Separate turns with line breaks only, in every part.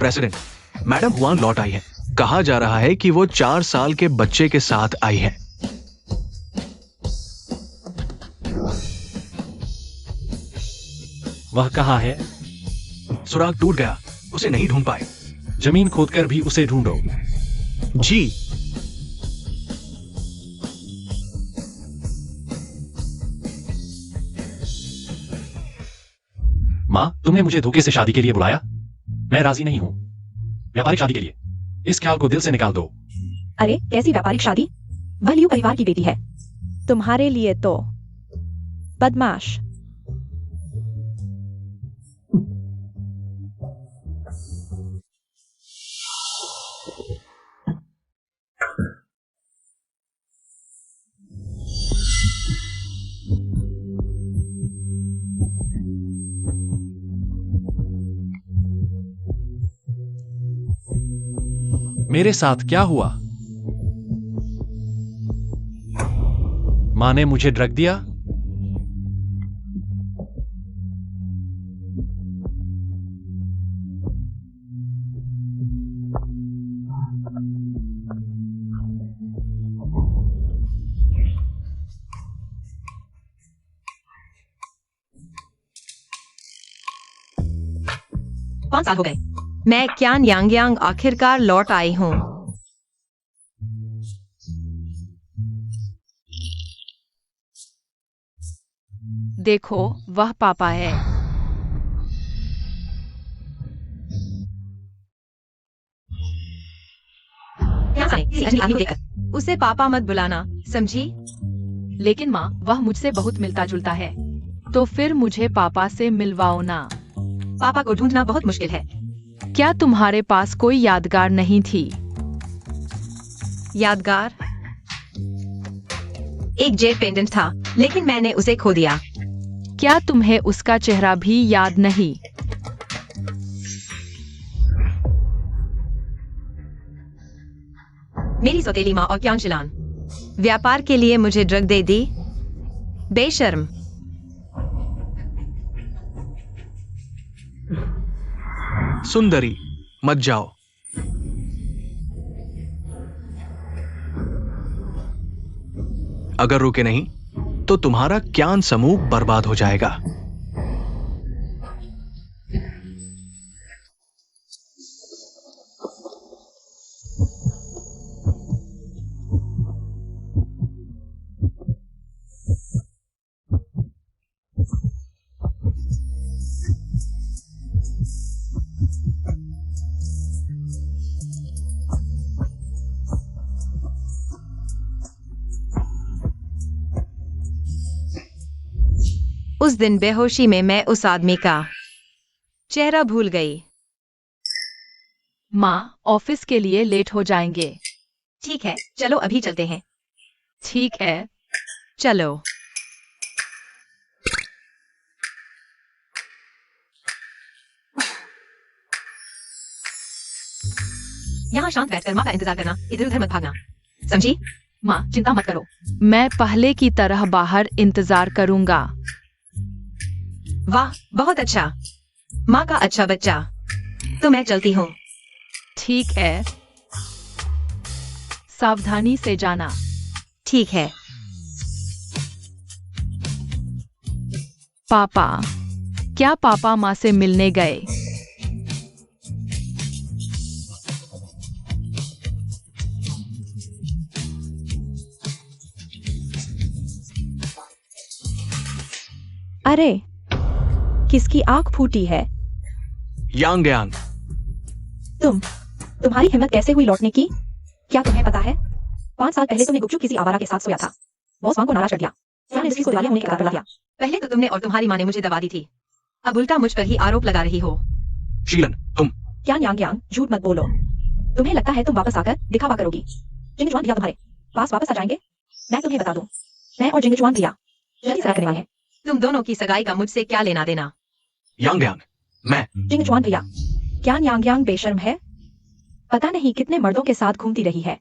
President, madam Hwan लौट आई है। कहा जा रहा है कि वो 4 साल के बच्चे के साथ आई है।
वह कहाँ है?
सुराग टूट गया, उसे नहीं ढूंढ पाए।
जमीन खोदकर भी उसे ढूंढो।
जी।
माँ, तुमने मुझे धोखे से शादी के लिए बुलाया? मैं राजी नहीं हूँ। व्यापारिक शादी के लिए। इस ख्याल को दिल से निकाल दो।
अरे कैसी व्यापारिक शादी? वह लियू परिवार की बेटी है।
तुम्हारे लिए तो बदमाश।
मेरे साथ क्या हुआ? माँ ने मुझे ड्रग दिया?
पांच साल हो गए।
मैं क्यान यांग आखिरकार लौट आई हूँ। देखो, वह पापा है।
क्या जाने, किसी अजनबी आदमी को देखकर।
उसे पापा मत बुलाना, समझी? लेकिन माँ, वह मुझसे बहुत मिलता जुलता है, तो फिर मुझे पापा से मिलवाओ ना।
पापा को ढूंढना बहुत मुश्किल है।
क्या तुम्हारे पास कोई यादगार नहीं थी? यादगार?
एक जेड पेंडेंट था, लेकिन मैंने उसे खो दिया।
क्या तुम्हें उसका चेहरा भी याद नहीं?
मेरी सौतेली माँ और क्यान शिलान।
व्यापार के लिए मुझे ड्रग दे दी? बेशर्म।
सुंदरी, मत जाओ। अगर रुके नहीं तो तुम्हारा क्यान समूह बर्बाद हो जाएगा।
उस दिन बेहोशी में मैं उस आदमी का चेहरा भूल गई। माँ, ऑफिस के लिए लेट हो जाएंगे।
ठीक है, चलो अभी चलते हैं।
ठीक है, चलो।
यहाँ शांत बैठकर माँ का इंतजार करना, इधर उधर मत भागना, समझी? माँ, चिंता मत करो।
मैं पहले की तरह बाहर इंतजार करूंगा।
वाह, बहुत अच्छा। माँ का अच्छा बच्चा। तो मैं चलती हूँ।
ठीक है, सावधानी से जाना।
ठीक है।
पापा, क्या पापा माँ से मिलने गए?
अरे, किसकी आंख फूटी है?
यांग यान।
तुम्हारी हिम्मत कैसे हुई लौटने की? क्या तुम्हें पता है, 5 साल पहले तुमने गुपचुप किसी आवारा के साथ सोया था। बॉस वांग को नाराज कर दिया। क्यान इंडस्ट्रीज को दिवालिया होने के कगार पर ला दिया। पहले तो तुमने और तुम्हारी माँ ने मुझे दबा दी थी, अब उल्टा मुझ पर ही आरोप लगा रही हो।
शीलन, तुम।
क्यान यांग, झूठ मत बोलो। तुम्हें लगता है तुम वापस आकर दिखावा करोगी? जिंगचुआन भैया तुम्हारे पास वापस आ जाएंगे। मैं तुम्हें बता दूं, मैं और जिंगचुआन भैया जल्दी सगाई करने वाले हैं। तुम दोनों की सगाई का मुझसे क्या लेना देना?
यांग यान, मैं।
जिंगचुआन भैया, क्यान यांग बेशर्म है। पता नहीं कितने मर्दों के साथ घूमती रही है।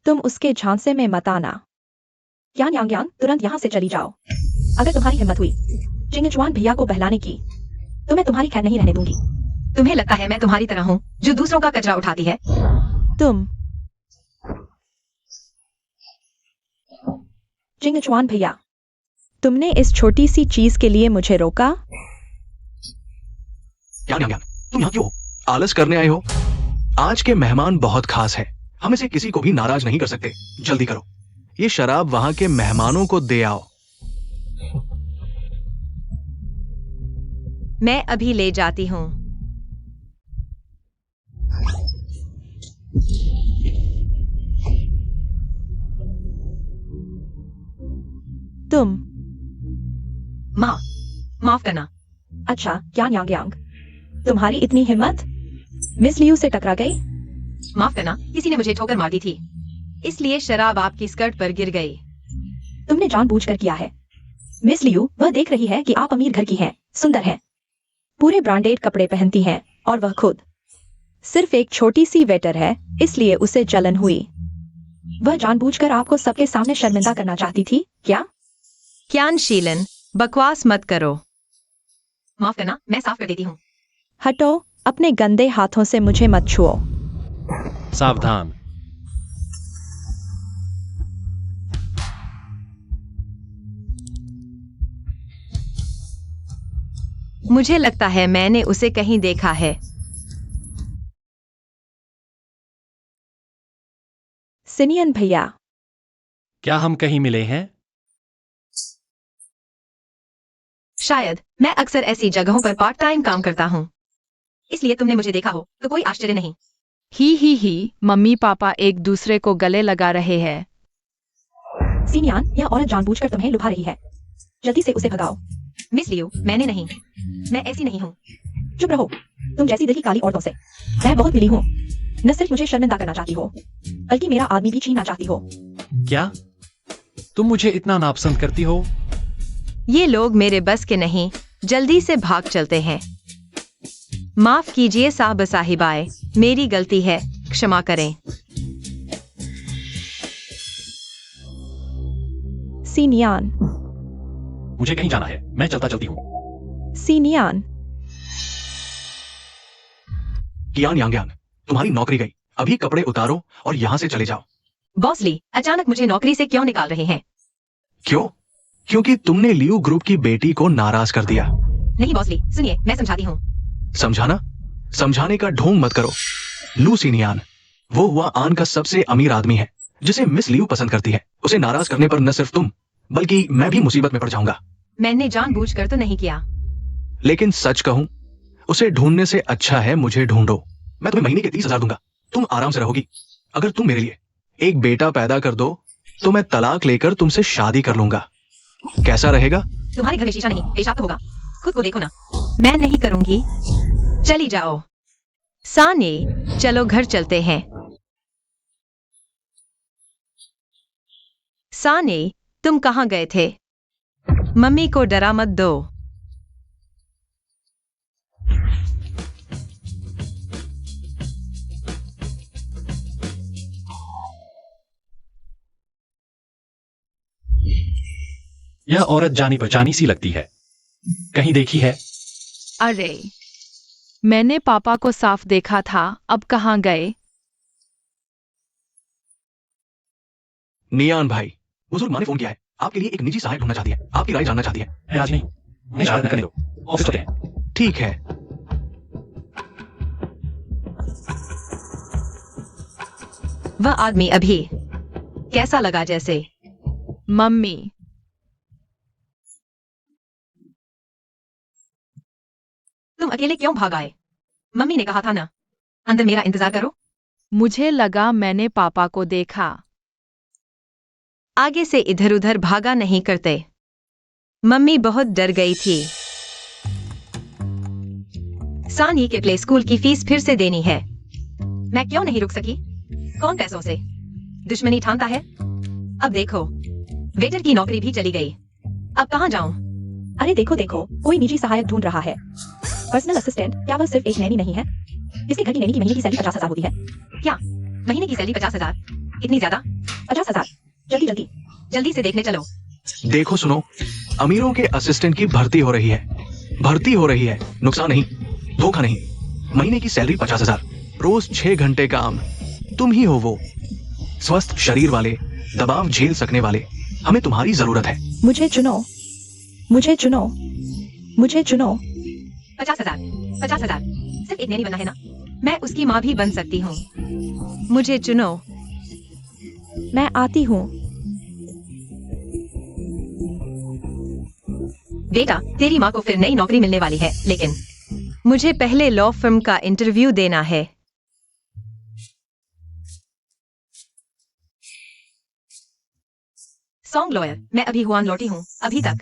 तुम उसके झांसे में मत आना।
क्यान यांग तुरंत यहाँ से चली जाओ। अगर तुम्हारी हिम्मत हुई जिंगचुआन भैया को बहलाने की, तो मैं तुम्हारी खैर नहीं रहने दूंगी। तुम्हें लगता है मैं तुम्हारी तरह हूँ जो दूसरों का कचरा उठाती है?
तुम जिंगचुआन भैया, तुमने इस छोटी सी चीज के लिए मुझे रोका?
यान यान, तुम यहाँ क्यों हो? आलस करने आए हो? आज के मेहमान बहुत खास हैं। हम इसे किसी को भी नाराज नहीं कर सकते। जल्दी करो, ये शराब वहां के मेहमानों को दे आओ।
मैं अभी ले जाती हूँ।
तुम
माफ करना।
अच्छा, यांग यांग यांग, तुम्हारी इतनी हिम्मत? मिस लियू से टकरा गई?
माफ करना, किसी ने मुझे ठोकर मार दी थी, इसलिए शराब आपकी स्कर्ट पर गिर गई।
तुमने जानबूझकर किया है। मिस लियू वह देख रही है कि आप अमीर घर की हैं, सुंदर हैं, पूरे ब्रांडेड कपड़े पहनती हैं, और वह खुद सिर्फ एक छोटी सी वेटर है, इसलिए उसे जलन हुई। वह जानबूझकर आपको सबके सामने शर्मिंदा करना चाहती थी क्या?
ज्ञानशीलन, बकवास मत करो। माफ करना, मैं साफ कर देती हूँ।
हटो, अपने गंदे हाथों से मुझे मत छुओ।
सावधान।
मुझे लगता है मैंने उसे कहीं देखा है।
सिनियन भैया,
क्या हम कहीं मिले हैं?
शायद। मैं अक्सर ऐसी जगहों पर पार्ट टाइम काम करता हूँ, इसलिए तुमने मुझे देखा हो तो कोई आश्चर्य नहीं।
ही, मम्मी पापा एक दूसरे को गले लगा रहे हैं।
सिनियन, यह औरत जानबूझकर तुम्हें लुभा रही है, जल्दी से उसे भगाओ।
मिस लियो, मैंने नहीं, मैं ऐसी नहीं हूँ।
चुप रहो, तुम जैसी दिल की काली औरतों से मैं बहुत मिली हूँ। न सिर्फ मुझे शर्मिंदा करना चाहती हो, बल्कि मेरा आदमी भी छीनना चाहती हो।
क्या तुम मुझे इतना नापसंद करती हो?
ये लोग मेरे बस के नहीं, जल्दी से भाग चलते हैं। माफ कीजिए साहब साहिबाए, मेरी गलती है, क्षमा करें।
सिनियन,
मुझे कहीं जाना है, मैं चलती हूँ।
सिनियन,
कियान यांग्यान, तुम्हारी नौकरी गई। अभी कपड़े उतारो और यहाँ से चले जाओ।
बॉस ली, अचानक मुझे नौकरी से क्यों निकाल रहे हैं?
क्यों? क्योंकि तुमने लियू ग्रुप की बेटी को नाराज कर दिया।
नहीं बॉस ली, सुनिए, मैं समझाती हूँ।
समझाना? समझाने का ढोंग मत करो। लू सिनियान, वो हुआ आन का सबसे अमीर आदमी है, जिसे मिस लियू पसंद करती है। उसे नाराज करने पर न सिर्फ तुम, बल्कि मैं भी मुसीबत में पड़ जाऊंगा।
मैंने जानबूझकर तो नहीं किया।
लेकिन सच कहूं, उसे ढूंढने से अच्छा है मुझे ढूंढो। मैं तुम्हें महीने के 30,000 दूंगा, तुम आराम से रहोगी। अगर तुम मेरे लिए एक बेटा पैदा कर दो तो मैं तलाक लेकर तुमसे शादी कर लूंगा। कैसा रहेगा?
तुम्हारे घर में शीशा नहीं, पेशाब तो होगा। खुद को देखो ना। मैं नहीं करूंगी, चली जाओ। सानी, चलो घर चलते हैं। सानी, तुम कहाँ गए थे? मम्मी को डरा मत दो।
यह औरत जानी पहचानी सी लगती है, कहीं देखी है?
अरे, मैंने पापा को साफ देखा था, अब कहाँ गए?
नियान भाई, बुजुर्ग माँ ने फोन किया है, आपके लिए एक निजी सहायक ढूंढना चाहती है, आपकी राय जानना चाहती है।
आज नहीं, उन्हें शायद न करने दो, ऑफिस चलते हैं।
ठीक है।
वह आदमी अभी कैसा लगा? जैसे
मम्मी,
तुम अकेले क्यों भाग आए? मम्मी ने कहा था ना, अंदर मेरा इंतजार करो।
मुझे लगा मैंने पापा को देखा।
आगे से इधर उधर भागा नहीं करते। मम्मी बहुत डर गई थी। सानी के प्ले स्कूल की फीस फिर से देनी है। मैं क्यों नहीं रुक सकी? कौन पैसों से दुश्मनी ठानता है? अब देखो, वेटर की नौकरी भी चली गई। अब कहाँ जाऊं?
अरे देखो देखो, कोई निजी सहायक ढूंढ रहा है। पर्सनल असिस्टेंट, क्या वह सिर्फ एक नैनी नहीं है? इसके घर की नैनी की महीने की सैलरी 50,000 होती है।
क्या महीने की सैलरी 50,000? इतनी ज्यादा?
50,000। जल्दी जल्दी।
जल्दी से देखने चलो।
देखो सुनो, अमीरों के असिस्टेंट की भर्ती हो रही है। भर्ती हो रही है, नुकसान नहीं, धोखा नहीं। महीने की सैलरी 50,000, रोज 6 घंटे काम। तुम ही हो वो स्वस्थ शरीर वाले, दबाव झेल सकने वाले। हमें तुम्हारी जरूरत है।
मुझे चुनो, मुझे चुनो, मुझे चुनो।
50,000, 50,000। सिर्फ एक नैनी बनना है ना? मैं उसकी माँ भी बन सकती हूँ। मुझे चुनो।
मैं आती हूँ।
बेटा, तेरी माँ को फिर नई नौकरी मिलने वाली है, लेकिन मुझे पहले लॉ फर्म का इंटरव्यू देना है। सॉन्ग लॉयर, मैं अभी हुआन लौटी हूँ। अभी तक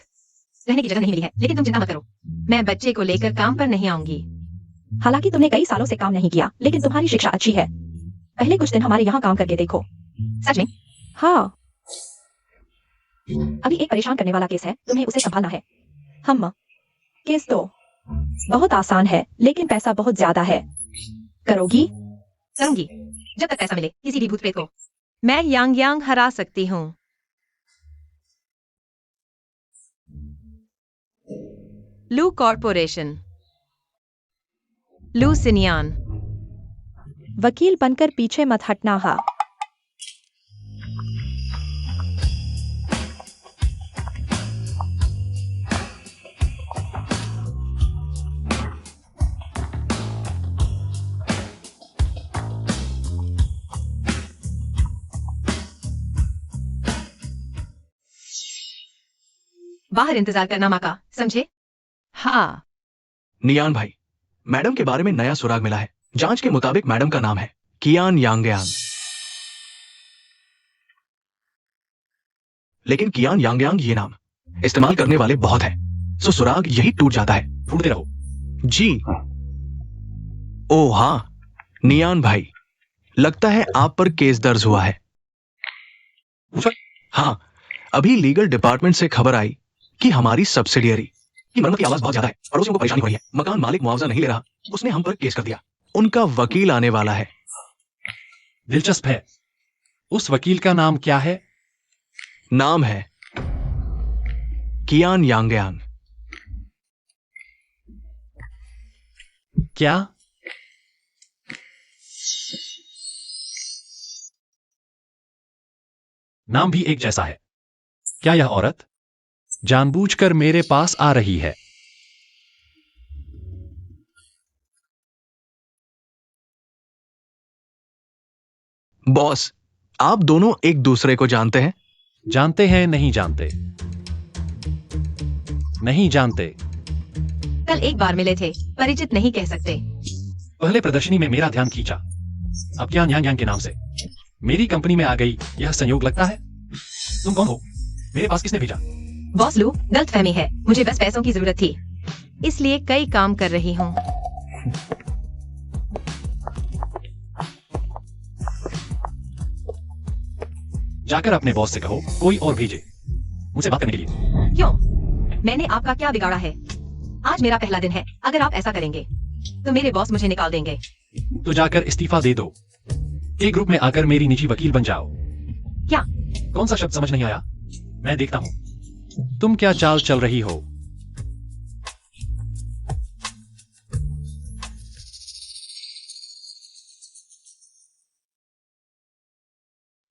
रहने की जगह नहीं मिली है, लेकिन तुम चिंता मत करो, मैं बच्चे को लेकर काम पर नहीं आऊंगी।
हालांकि तुमने कई सालों से काम नहीं किया, लेकिन तुम्हारी शिक्षा अच्छी है। पहले कुछ दिन हमारे यहाँ काम करके देखो।
सच में?
हाँ। अभी एक परेशान करने वाला केस है, तुम्हें उसे संभालना है। हम केस तो बहुत आसान है, लेकिन पैसा बहुत ज्यादा है। करोगी?
करूंगी, जब तक पैसा मिले, किसी भी भूत प्रेत को। मैं यांग यांग हरा सकती हूँ। लू कॉर्पोरेशन, लू सिनियान।
वकील बनकर पीछे मत हटना। हा।
बाहर इंतजार करना माँ का, समझे? हाँ।
नियान भाई, मैडम के बारे में नया सुराग मिला है। जांच के मुताबिक मैडम का नाम है कियान यांगयांग। लेकिन कियान यांगयांग ये नाम इस्तेमाल करने वाले बहुत हैं, सो सुराग यही टूट जाता है।
ढूंढते रहो।
जी। ओ हाँ, नियान भाई, लगता है आप पर केस दर्ज हुआ है। हाँ, अभी लीगल डिपार्टमेंट से खबर आई कि हमारी सब्सिडियरी की मरम्मत की आवाज बहुत ज्यादा है, पड़ोसियों को परेशानी हो रही है। मकान मालिक मुआवजा नहीं ले रहा, उसने हम पर केस कर दिया। उनका वकील आने वाला है।
दिलचस्प है। उस वकील का नाम क्या है?
नाम है कियान यांगयांग।
क्या? नाम भी एक जैसा है। क्या यह औरत जानबूझकर मेरे पास आ रही है?
बॉस, आप दोनों एक दूसरे को जानते हैं?
जानते हैं, नहीं जानते। नहीं जानते।
कल एक बार मिले थे, परिचित नहीं कह सकते।
पहले प्रदर्शनी में मेरा ध्यान खींचा, अब क्या न्यांग यांग के नाम से मेरी कंपनी में आ गई। यह संयोग लगता है। तुम कौन हो? मेरे पास किसने भेजा?
बॉस लू, गलतफहमी है। मुझे बस पैसों की जरूरत थी, इसलिए कई काम कर रही हूँ।
जाकर अपने बॉस से कहो कोई और भेजे, मुझसे बात करने के लिए।
क्यों? मैंने आपका क्या बिगाड़ा है? आज मेरा पहला दिन है। अगर आप ऐसा करेंगे तो मेरे बॉस मुझे निकाल देंगे।
तो जाकर इस्तीफा दे दो। एक ग्रुप में आकर मेरी निजी वकील बन जाओ।
क्या?
कौन सा शब्द समझ नहीं आया? मैं देखता हूं तुम क्या चाल चल रही हो।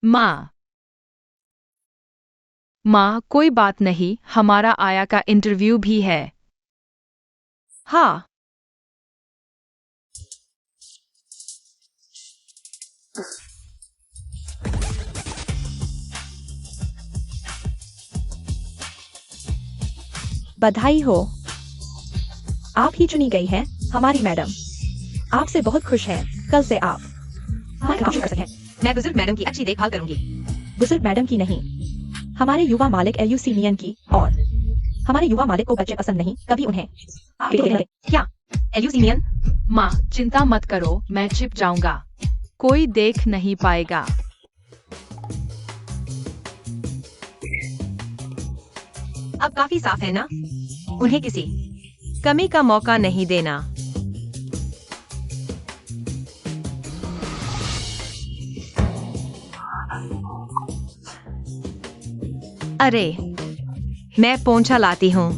माँ, माँ कोई बात नहीं, हमारा आया का इंटरव्यू भी है। हाँ।
बधाई हो, आप ही चुनी गई हैं हमारी मैडम। आपसे बहुत खुश हैं। कल से आप हमारे काम शुरू कर सकते हैं।
मैं बुजुर्ग मैडम की अच्छी देखभाल करूंगी।
बुजुर्ग मैडम की नहीं, हमारे युवा मालिक एलयूसी नियन की। और हमारे युवा मालिक को बच्चे पसंद नहीं, कभी उन्हें
क्या? एल्यूसिनियन?
माँ चिंता मत करो, मैं छिप जाऊंगा, कोई देख नहीं पाएगा।
अब काफी साफ है ना? उन्हें किसी कमी का मौका नहीं देना। अरे, मैं पोंछा लाती हूँ।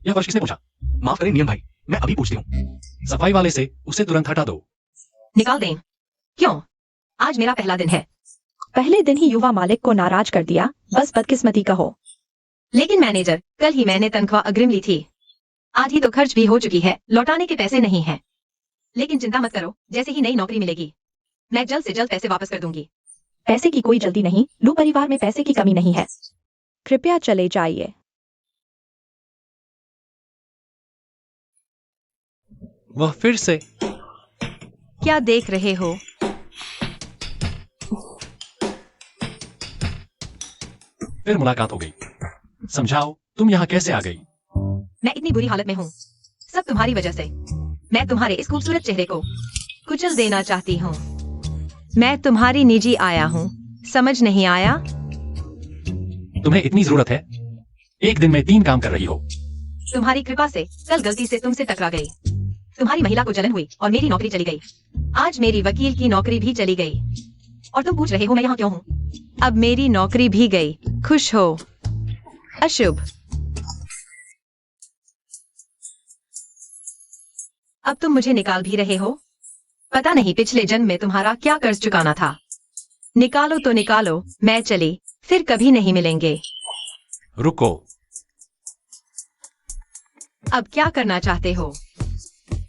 यह फर्श किसने पूछा?
माफ करें नियम भाई, मैं अभी पूछती हूँ।
सफाई वाले से उसे तुरंत हटा दो।
निकाल दें। क्यों? आज मेरा पहला दिन है।
पहले दिन ही युवा मालिक को नाराज कर दिया, बस बदकिस्मती कहो।
लेकिन मैनेजर, कल ही मैंने तनख्वाह अग्रिम ली थी। आधी तो खर्च भी हो चुकी है, लौटाने के पैसे नहीं हैं। लेकिन चिंता मत करो, जैसे ही नई नौकरी मिलेगी मैं जल्द से जल्द पैसे वापस कर दूंगी।
पैसे की कोई जल्दी नहीं, लू परिवार में पैसे की कमी नहीं है। कृपया चले जाइए।
वह फिर से
क्या देख रहे हो?
फिर मुलाकात हो गई। समझाओ, तुम यहाँ कैसे आ गई?
मैं इतनी बुरी हालत में हूँ, सब तुम्हारी वजह से। मैं तुम्हारे इस खूबसूरत चेहरे को
कुचल देना चाहती हूँ। मैं तुम्हारी निजी आया हूँ, समझ नहीं आया?
तुम्हें इतनी जरूरत है? एक दिन में 3 काम कर रही हो।
तुम्हारी कृपा से कल गलती से तुमसे टकरा गई। तुम्हारी महिला को जलन हुई और मेरी नौकरी चली गई। आज मेरी वकील की नौकरी भी चली गई और तुम पूछ रहे हो मैं यहाँ क्यों हूँ।
अब मेरी नौकरी भी गई, खुश हो? अशुभ।
अब तुम मुझे निकाल भी रहे हो। पता नहीं पिछले जन्म में तुम्हारा क्या कर्ज चुकाना था।
निकालो तो निकालो, मैं चली, फिर कभी नहीं मिलेंगे।
रुको।
अब क्या करना चाहते हो?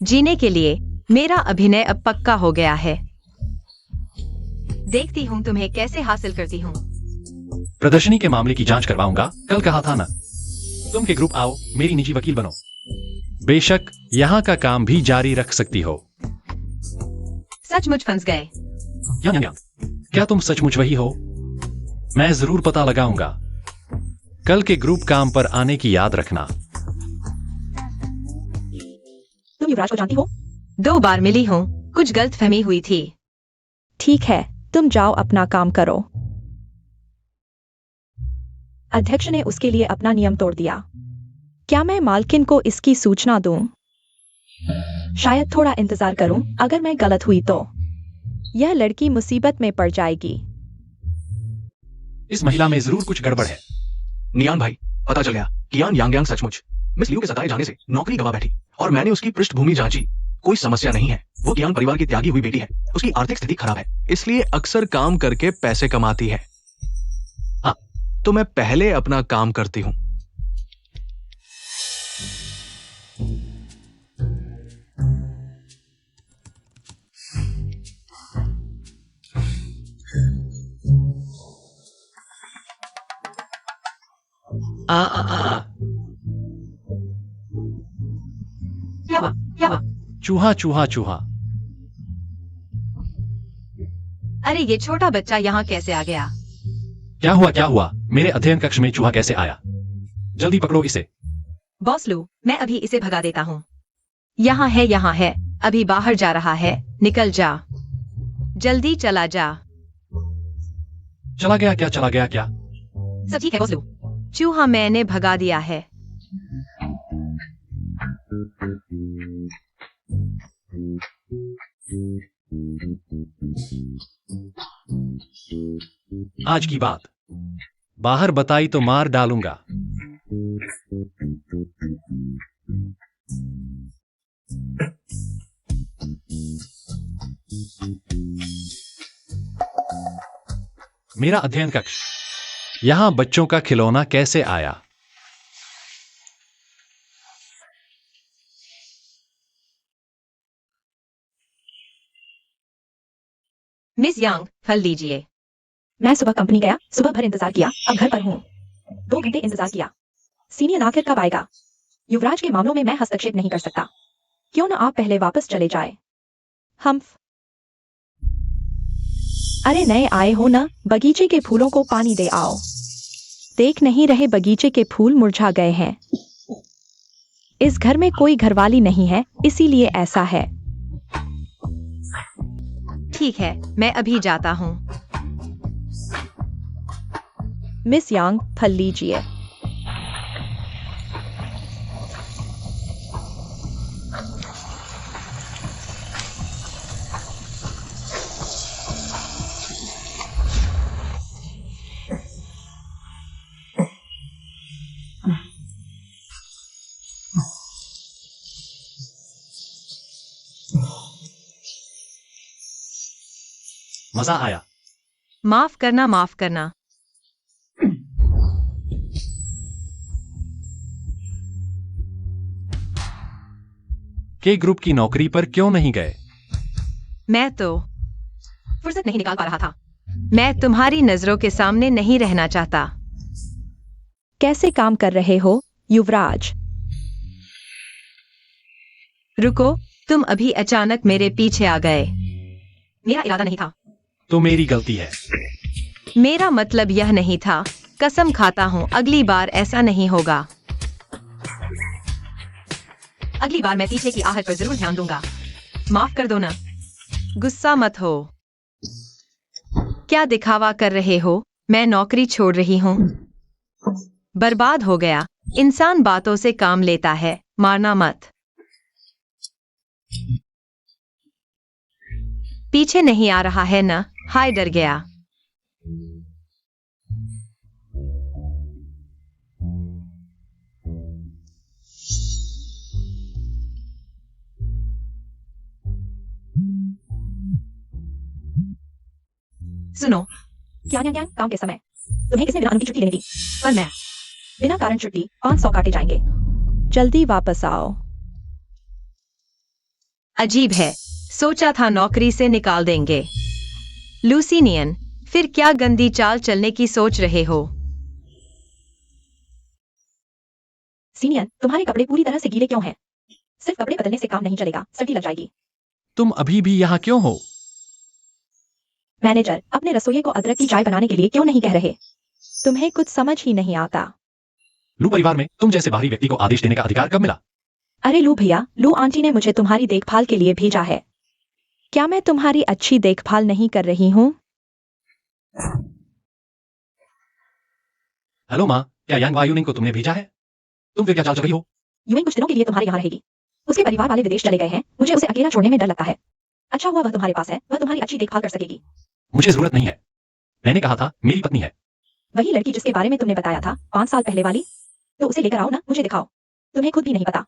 जीने के लिए मेरा अभिनय अब पक्का हो गया है। देखती हूँ तुम्हें कैसे हासिल करती हूँ।
प्रदर्शनी के मामले की जांच करवाऊंगा, कल कहा था ना। तुम के ग्रुप आओ, मेरी निजी वकील बनो। बेशक यहाँ का काम भी जारी रख सकती हो।
सचमुच फंस गए।
या, क्या तुम सचमुच वही हो? मैं जरूर पता लगाऊंगा। कल के ग्रुप काम पर आने की याद रखना।
तुम युवराज को जानती हो?
2 बार मिली हूँ, कुछ गलतफहमी हुई थी।
ठीक है, तुम जाओ अपना काम करो। अध्यक्ष ने उसके लिए अपना नियम तोड़ दिया। क्या मैं मालकिन को इसकी सूचना दूं? शायद थोड़ा इंतजार करूं, अगर मैं गलत हुई तो यह लड़की मुसीबत में पड़ जाएगी।
इस महिला में जरूर कुछ गड़बड़ है।
नियान भाई, पता चल गया कियान यांगयांग सचमुच मिस लियू के सताए जाने से नौकरी गवा बैठी और मैंने उसकी पृष्ठभूमि जांची। कोई समस्या नहीं है, वो कियान परिवार की त्यागी हुई बेटी है। उसकी आर्थिक स्थिति खराब है, इसलिए अक्सर काम करके पैसे कमाती है। हाँ, तो मैं पहले अपना काम करती हूँ।
क्या हुआ?
चूहा चूहा चूहा।
अरे ये छोटा बच्चा यहाँ कैसे आ गया?
क्या हुआ? मेरे अध्ययन कक्ष में चूहा कैसे आया? जल्दी पकड़ो इसे।
बॉस लू, मैं अभी इसे भगा देता हूँ।
यहाँ है, अभी बाहर जा रहा है, निकल जा, जल्दी चला जा।
चला गया क्या?
सब ठीक है बॉस लू।
चूहा मैंने भगा दिया है।
आज की बात बाहर बताई तो मार डालूंगा। मेरा अध्ययन कक्ष। यहां बच्चों का खिलौना कैसे आया?
मिस यांग, फल लीजिए।
मैं सुबह कंपनी गया, सुबह भर इंतजार किया, अब घर पर हूँ। 2 घंटे इंतजार किया। सीनियर आखिर कब आएगा? युवराज के मामलों में मैं हस्तक्षेप नहीं कर सकता। क्यों न आप पहले वापस चले जाए। अरे नए आए हो ना, बगीचे के फूलों को पानी दे आओ। देख नहीं रहे बगीचे के फूल मुरझा गए हैं। इस घर में कोई घरवाली नहीं है, इसीलिए ऐसा है।
ठीक है, मैं अभी जाता हूँ।
मिस यांग, फल लीजिए।
मजा आया।
माफ करना, माफ करना।
के ग्रुप की नौकरी पर क्यों नहीं गए?
मैं तो
फुर्सत नहीं निकाल पा रहा था।
मैं तुम्हारी नजरों के सामने नहीं रहना चाहता।
कैसे काम कर रहे हो युवराज?
रुको, तुम अभी अचानक मेरे पीछे आ गए।
मेरा इरादा नहीं था।
तो मेरी गलती है।
मेरा मतलब यह नहीं था। कसम खाता हूँ अगली बार ऐसा नहीं होगा।
अगली बार मैं पीछे की आहट पर जरूर ध्यान दूंगा। माफ कर दो ना।
गुस्सा मत हो। क्या दिखावा कर रहे हो? मैं नौकरी छोड़ रही हूँ। बर्बाद हो गया। इंसान बातों से काम लेता है, मारना मत। पीछे नहीं आ रहा है ना? हाय, डर गया।
सुनो, क्या काम के समय तुम्हें किसने बिना अनुमति छुट्टी लेने दी? पर मैं बिना कारण छुट्टी 500 काटे जाएंगे।
जल्दी वापस आओ।
अजीब है, सोचा था नौकरी से निकाल देंगे। लूसीनियन, फिर क्या गंदी चाल चलने की सोच रहे हो?
सीनियर, तुम्हारे कपड़े पूरी तरह से गीले क्यों हैं? सिर्फ कपड़े बदलने से काम नहीं चलेगा, सर्दी लग जाएगी।
तुम अभी भी यहाँ क्यों हो?
मैनेजर, अपने रसोइये को अदरक की चाय बनाने के लिए क्यों नहीं कह रहे?
तुम्हें कुछ समझ ही नहीं आता।
लू परिवार में तुम जैसे बाहरी व्यक्ति को आदेश देने का अधिकार कब मिला?
अरे लू भैया, लू आंटी ने मुझे तुम्हारी देखभाल के लिए भेजा है।
क्या मैं तुम्हारी अच्छी देखभाल नहीं कर रही हूँ?
हेलो माँ, क्या यांग वायुनिंग को तुमने भेजा है? तुम फिर क्या चाल चल रही हो?
यूएन कुछ दिनों के लिए तुम्हारे यहाँ रहेगी। उसके परिवार वाले विदेश चले गए हैं, मुझे उसे अकेला छोड़ने में डर लगता है। अच्छा हुआ वह तुम्हारे पास है, वह तुम्हारी अच्छी देखभाल कर सकेगी।
मुझे जरूरत नहीं है। मैंने कहा था मेरी पत्नी है।
वही लड़की जिसके बारे में तुमने बताया था 5 साल पहले वाली, तो उसे लेकर आओ ना, मुझे दिखाओ। तुम्हें खुद भी नहीं पता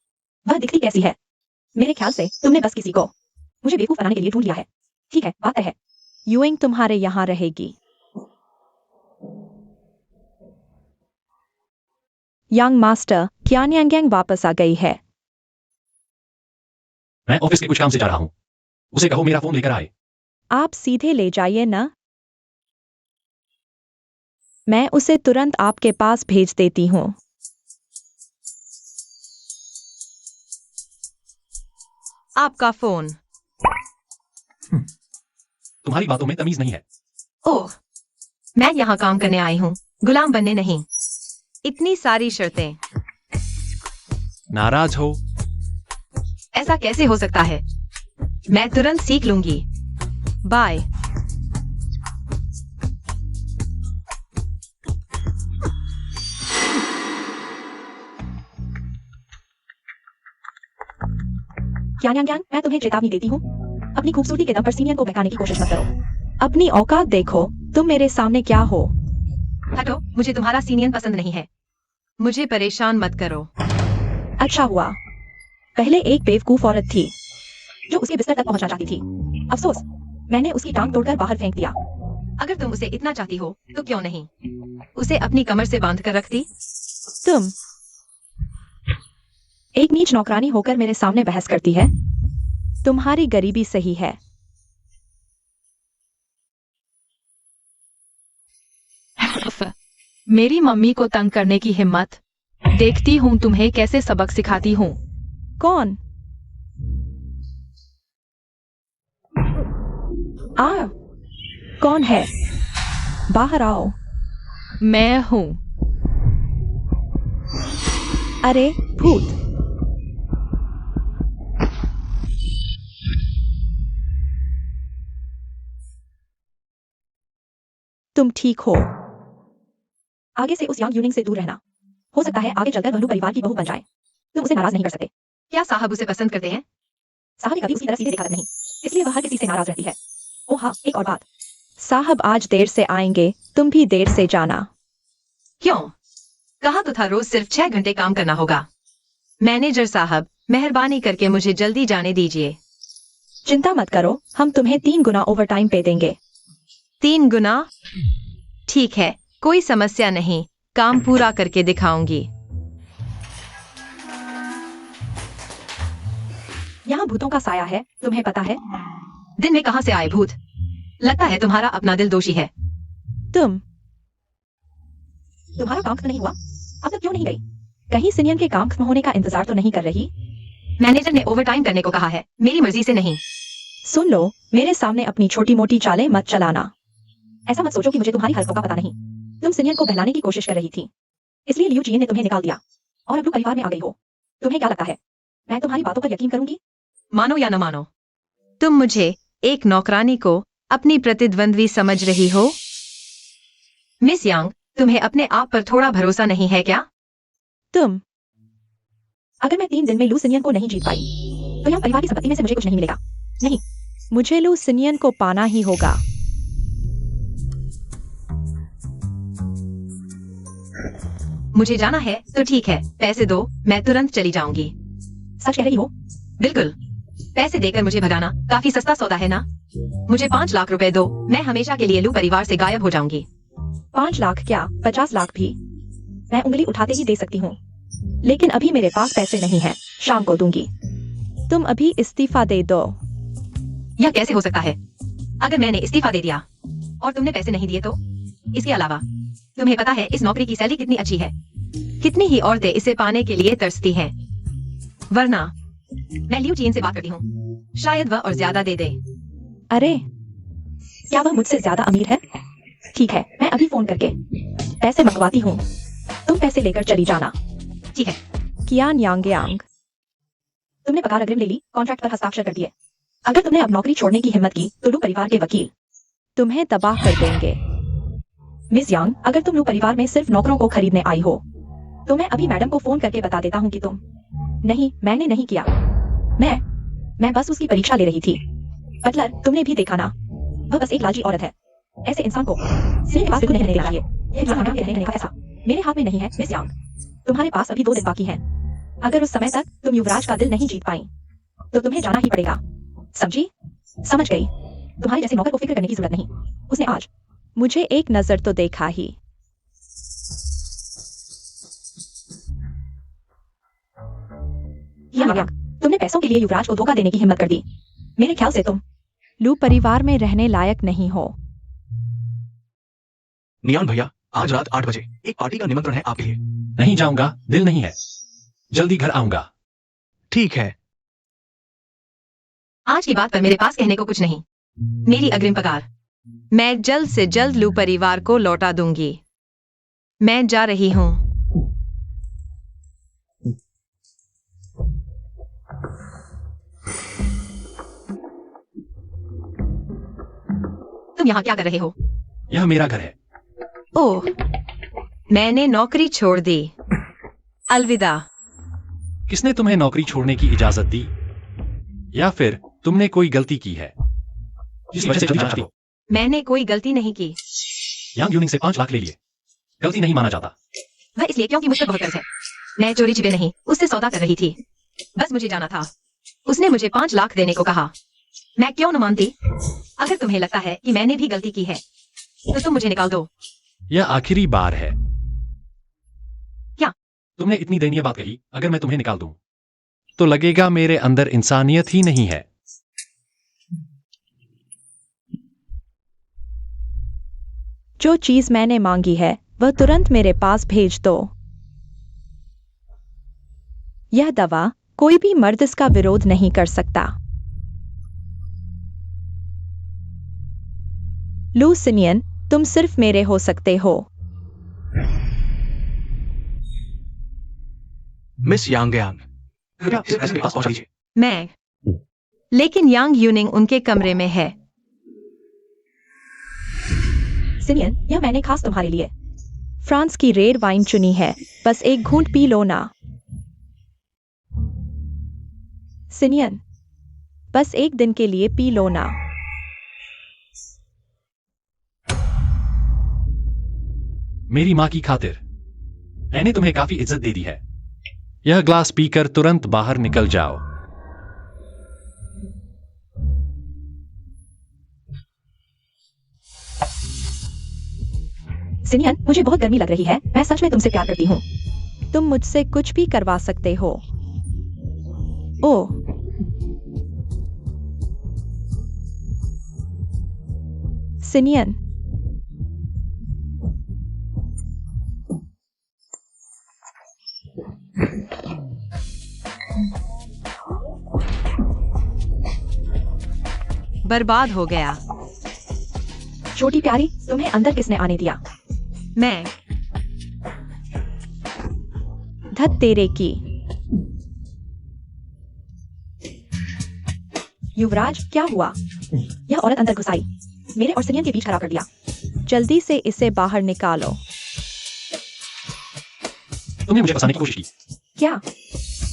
वह दिखती कैसी है। मेरे ख्याल से तुमने बस किसी को मुझे बेवकूफ बनाने के लिए ढूंढ लिया है। ठीक है, बात तय है।
यूइंग तुम्हारे यहाँ रहेगी। यंग मास्टर, क्या न्यांग वापस आ गई है?
मैं ऑफिस के कुछ काम से जा रहा हूँ। उसे कहो मेरा फोन लेकर आए।
आप सीधे ले जाइए ना। मैं उसे तुरंत आपके पास भेज देती हूँ।
आपका फोन।
तुम्हारी बातों में तमीज नहीं है।
ओह, मैं यहाँ काम करने आई हूँ, गुलाम बनने नहीं। इतनी सारी शर्तें।
नाराज हो?
ऐसा कैसे हो सकता है? मैं तुरंत सीख लूंगी। बाय।
क्या मैं तुम्हें चेतावनी देती हूँ, अपनी खूबसूरती के दम पर सीनियर को बहकाने की कोशिश मत करो।
अपनी औकात देखो, तुम मेरे सामने क्या हो?
हटो, मुझे तुम्हारा सीनियर पसंद नहीं है।
मुझे परेशान मत करो।
अच्छा हुआ, पहले एक बेवकूफ औरत थी जो उसके बिस्तर तक पहुंचना चाहती थी। अफसोस, मैंने उसकी टांग तोड़कर बाहर फेंक दिया। अगर तुम उसे इतना चाहती हो तो क्यों नहीं उसे अपनी कमर से बांध कर रखती।
तुम
एक नीच नौकरानी होकर मेरे सामने बहस करती है।
तुम्हारी गरीबी सही है।
मेरी मम्मी को तंग करने की हिम्मत। देखती हूँ तुम्हें कैसे सबक सिखाती हूँ।
कौन?
आ,
कौन है? बाहर आओ।
मैं हूँ।
अरे भूत! तुम ठीक हो?
आगे से उस यांग यूनिंग से दूर रहना। हो सकता है आगे चलकर वह परिवार की बहू बन जाए। तुम उसे नाराज नहीं कर सकते। क्या साहब उसे पसंद करते हैं? साहब ने कभी उसकी तरफ सीधे देखा तक नहीं, इसलिए वह हर किसी से नाराज रहती है। ओह हाँ, एक और बात।
साहब आज देर से आएंगे, तुम भी देर से जाना।
क्यों? कहा तो था रोज सिर्फ 6 घंटे काम करना होगा। मैनेजर साहब, मेहरबानी करके मुझे जल्दी जाने दीजिए।
चिंता मत करो, हम तुम्हें 3 गुना ओवरटाइम पे देंगे।
3 गुना? ठीक है, कोई समस्या नहीं, काम पूरा करके दिखाऊंगी।
यहाँ भूतों का साया है, तुम्हें पता है?
दिन में कहां से आए भूत? लगता है तुम्हारा अपना दिल दोषी है।
तुम्हारा काम खत्म नहीं हुआ? अब तक क्यों नहीं गई? कहीं सिनियन के काम खत्म होने का इंतजार तो नहीं कर रही?
मैनेजर ने ओवरटाइम करने को कहा है, मेरी मर्जी से नहीं।
सुन लो, मेरे सामने अपनी छोटी मोटी चालें मत चलाना। ऐसा मत सोचो कि मुझे तुम्हारी हरकतों का पता नहीं। तुम सिनियन को बहलाने की कोशिश कर रही थी, इसलिए लियू जीन ने तुम्हें निकाल दिया और अब परिवार में आ गई हो। तुम्हें क्या लगता है मैं तुम्हारी बातों पर यकीन करूंगी?
मानो या न मानो,
तुम मुझे, एक नौकरानी को, अपनी प्रतिद्वंद्वी समझ रही हो?
मिस यांग, तुम्हें अपने आप पर थोड़ा भरोसा नहीं है क्या?
अगर मैं 3 दिन में लू सिनियन को नहीं जीत पाई तो यहाँ परिवार की संपत्ति में से मुझे कुछ नहीं मिलेगा। नहीं, मुझे लू सिनियन को पाना ही होगा।
मुझे जाना है तो ठीक है, पैसे दो, मैं तुरंत चली जाऊंगी।
सच कह रही हो?
बिल्कुल, पैसे देकर मुझे भगाना काफी सस्ता सौदा है ना? मुझे 5 लाख रुपए दो, मैं हमेशा के लिए लू परिवार से गायब हो जाऊंगी।
5 लाख क्या, 50 लाख भी मैं उंगली उठाते ही दे सकती हूँ, लेकिन अभी मेरे पास पैसे नहीं है। शाम को दूंगी। तुम अभी इस्तीफा दे दो।
यह कैसे हो सकता है? अगर मैंने इस्तीफा दे दिया और तुमने पैसे नहीं दिए तो? इसके अलावा तुम्हें पता है इस नौकरी की सैलरी कितनी अच्छी है? कितनी ही औरतें इसे पाने के लिए तरसती हैं। वरना मैं लियू चीन से बात करती हूँ, शायद वह और ज्यादा दे दे।
अरे, क्या वह मुझसे ज्यादा अमीर है? ठीक है, मैं अभी फोन करके पैसे मंगवाती हूँ। तुम पैसे लेकर चली जाना।
ठीक है।
कियान यांग, तुमने पगार अग्रिम ले ली, कॉन्ट्रैक्ट पर हस्ताक्षर कर दिए। अगर तुमने अब नौकरी छोड़ने की हिम्मत की तो लू परिवार के वकील तुम्हें तबाह कर देंगे। मिस यांग, अगर तुम लू परिवार में सिर्फ नौकरों को खरीदने आई हो तो मैं अभी मैडम को फोन करके बता देता हूँ कि तुम नहीं, मैंने नहीं किया। मैं बस उसकी परीक्षा ले रही थी। बटलर, तुमने भी देखा ना, वह बस एक लालची औरत है। ऐसे इंसान को सिर्फ के पास बिल्कुल नहीं रहने देना चाहिए। ये जो हमारे रहने का पैसा मेरे हाथ में नहीं है। मिस यांग, तुम्हारे पास अभी 2 दिन बाकी हैं। अगर उस समय तक तुम युवराज का दिल नहीं जीत पाई तो तुम्हें जाना ही पड़ेगा। समझी? समझ गई? तुम्हारे जैसे नौकर को फिक्र करने की जरूरत नहीं। उसने आज मुझे एक नजर तो देखा ही। यांग, तुमने पैसों के लिए युवराज को धोखा देने की हिम्मत कर दी। मेरे ख्याल से तुम लू परिवार में रहने लायक नहीं हो।
नियान भैया, आज रात 8 बजे एक पार्टी का निमंत्रण है आपके लिए।
नहीं जाऊंगा, दिल नहीं है। जल्दी घर आऊंगा।
ठीक है।
आज की बात पर मेरे पास कहने को कुछ नहीं। मेरी अग्रिम पगार
मैं जल्द से जल्द लू परिवार को लौटा दूंगी। मैं जा रही हूँ।
तुम यहाँ क्या कर रहे हो?
यह मेरा घर है।
ओह, मैंने नौकरी छोड़ दी। अलविदा।
किसने तुम्हें नौकरी छोड़ने की इजाजत दी? या फिर तुमने कोई गलती की है जिस वजह से चली जाती हो?
मैंने कोई गलती नहीं की।
यांग यूनिंग से 5 लाख ले लिए, गलती नहीं माना जाता।
वह इसलिए क्योंकि मुझ पर बहुत कर्ज है। मैं चोरी छिपे नहीं उससे सौदा कर रही थी। बस मुझे जाना था। उसने मुझे 5 लाख देने को कहा। मैं क्यों न मानती? अगर तुम्हें लगता है कि मैंने भी गलती की है तो तुम मुझे निकाल दो।
यह आखिरी बार है।
क्या?
तुमने इतनी दयनीय बात कही। अगर मैं तुम्हें निकाल दूं तो लगेगा मेरे अंदर इंसानियत ही नहीं है।
जो चीज मैंने मांगी है वह तुरंत मेरे पास भेज दो। यह दवा कोई भी मर्द इसका विरोध नहीं कर सकता। लू सिनियन, तुम सिर्फ मेरे हो सकते हो।
मिस यांग, कृपया इस पैसे के पास पहुंचा दीजिए।
मैं, लेकिन यांग यूनिंग उनके कमरे में है।
सिनियन, यह मैंने खास तुम्हारे लिए फ्रांस की रेड वाइन चुनी है। बस एक घूंट पी लो ना। सिनियन, बस एक दिन के लिए पी लो ना।
मेरी माँ की खातिर मैंने तुम्हें काफी इज्जत दे दी है। यह ग्लास पीकर तुरंत बाहर निकल जाओ।
सिनियन, मुझे बहुत गर्मी लग रही है, मैं सच में तुमसे प्यार करती हूँ।
तुम मुझसे कुछ भी करवा सकते हो।
ओह,
सिनियन, बर्बाद हो गया।
छोटी प्यारी, तुम्हें अंदर किसने आने दिया?
मैं। धत तेरे की।
युवराज, क्या हुआ? यह औरत अंदर घुस आई, मेरे और सिनियन के बीच खराब कर दिया।
जल्दी से इसे बाहर निकालो।
तुमने मुझे फंसाने की कोशिश की।
क्या?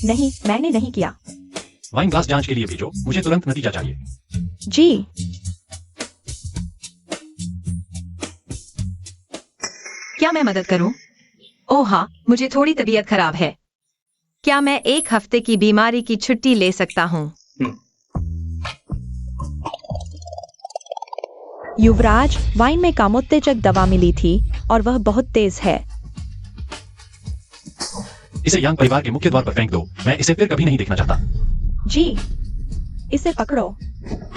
नहीं, मैंने नहीं किया।
वाइन ग्लास जांच के लिए भेजो, मुझे तुरंत नतीजा चाहिए।
जी।
क्या मैं मदद करूं? ओह हाँ, मुझे थोड़ी तबीयत खराब है।
क्या मैं 1 हफ्ते की बीमारी की छुट्टी ले सकता हूँ? युवराज, वाइन में कामोत्तेजक दवा मिली थी और वह बहुत तेज है।
इसे यांग परिवार के मुख्य द्वार पर फेंक दो, मैं इसे फिर कभी नहीं देखना चाहता।
जी, इसे पकड़ो।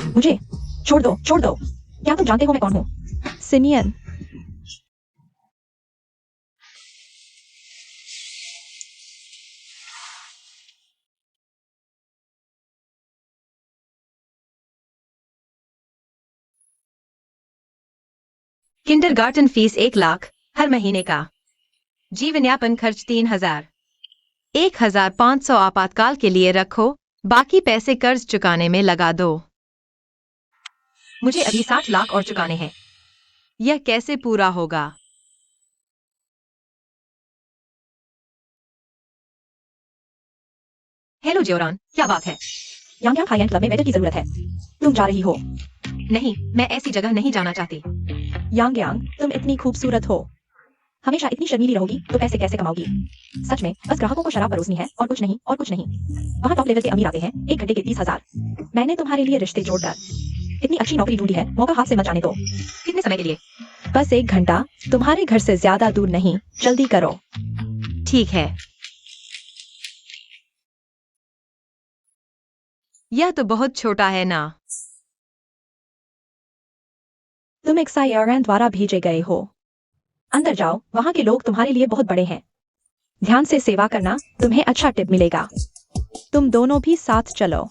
मुझे छोड़ दो, छोड़ दो। क्या तुम जानते हो मैं कौन हूँ?
सिनियन,
किंडरगार्टन फीस 1 लाख हर महीने का। जीवन यापन खर्च 3000।
1500 आपातकाल के लिए रखो, बाकी पैसे कर्ज चुकाने में लगा दो।
मुझे अभी 60 लाख और चुकाने हैं।
यह कैसे पूरा होगा?
हेलो जोरान, क्या बात है?
यांग यांग हाई एंड क्लब में वेटर की जरूरत है। तुम जा रही हो?
नहीं, मैं ऐसी जगह नहीं जाना चाहती।
यांग यांग, तुम इतनी खूबसूरत हो। हमेशा इतनी शर्मीली रहोगी तो पैसे कैसे कमाओगी? सच में बस ग्राहकों को शराब परोसनी है और कुछ नहीं, और कुछ नहीं। वहाँ टॉप लेवल के अमीर आते हैं, 1 घंटे के 30,000। मैंने तुम्हारे लिए रिश्ते जोड़कर इतनी अच्छी नौकरी ढूंढी है, मौका हाथ से मत जाने दो।
कितने समय के लिए?
बस 1 घंटा, तुम्हारे घर से ज्यादा दूर नहीं, जल्दी करो। ठीक है। यह तो बहुत छोटा है ना।
तुम एक सायरन द्वारा भेजे गए हो। अंदर जाओ, वहाँ के लोग तुम्हारे लिए बहुत बड़े हैं। ध्यान से सेवा करना, तुम्हें अच्छा टिप मिलेगा।
तुम दोनों भी साथ चलो।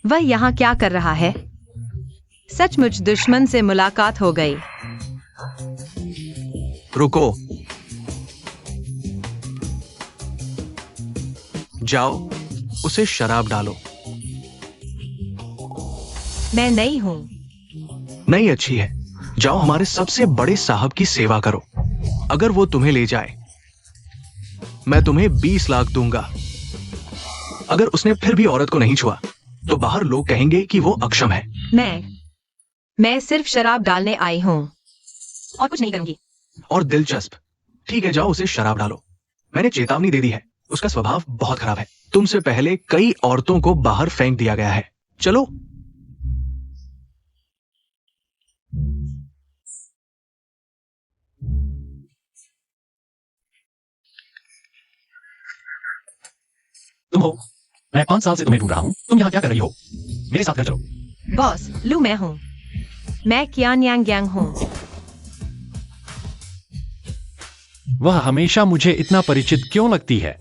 वह यहाँ क्या कर रहा है? सचमुच दुश्मन से मुलाकात हो गई।
रुको, जाओ, उसे शराब डालो।
मैं नहीं हूँ।
नहीं अच्छी है, जाओ हमारे सबसे बड़े साहब की सेवा करो। अगर वो तुम्हें ले जाए, मैं तुम्हें 20 लाख दूंगा। अगर उसने फिर भी औरत को नहीं छुआ, तो बाहर लोग कहेंगे कि वो अक्षम है।
मैं सिर्फ शराब डालने आई हूँ।
और कुछ नहीं करूंगी।
और दिलचस्प, ठीक है, जाओ उसे शराब डालो। मैंने चेतावनी दे दी है, उसका स्वभाव बहुत खराब है। तुमसे पहले कई औरतों को बाहर फेंक दिया गया है। चलो।
तुम हो? मैं 5 साल से तुम्हें ढूंढ रहा हूँ। तुम यहाँ क्या कर रही हो? मेरे साथ घर चलो।
बॉस, लू मैं हूँ।
मैं कियान यांग यांग हूँ।
वह हमेशा मुझे इतना परिचित क्यों लगती है?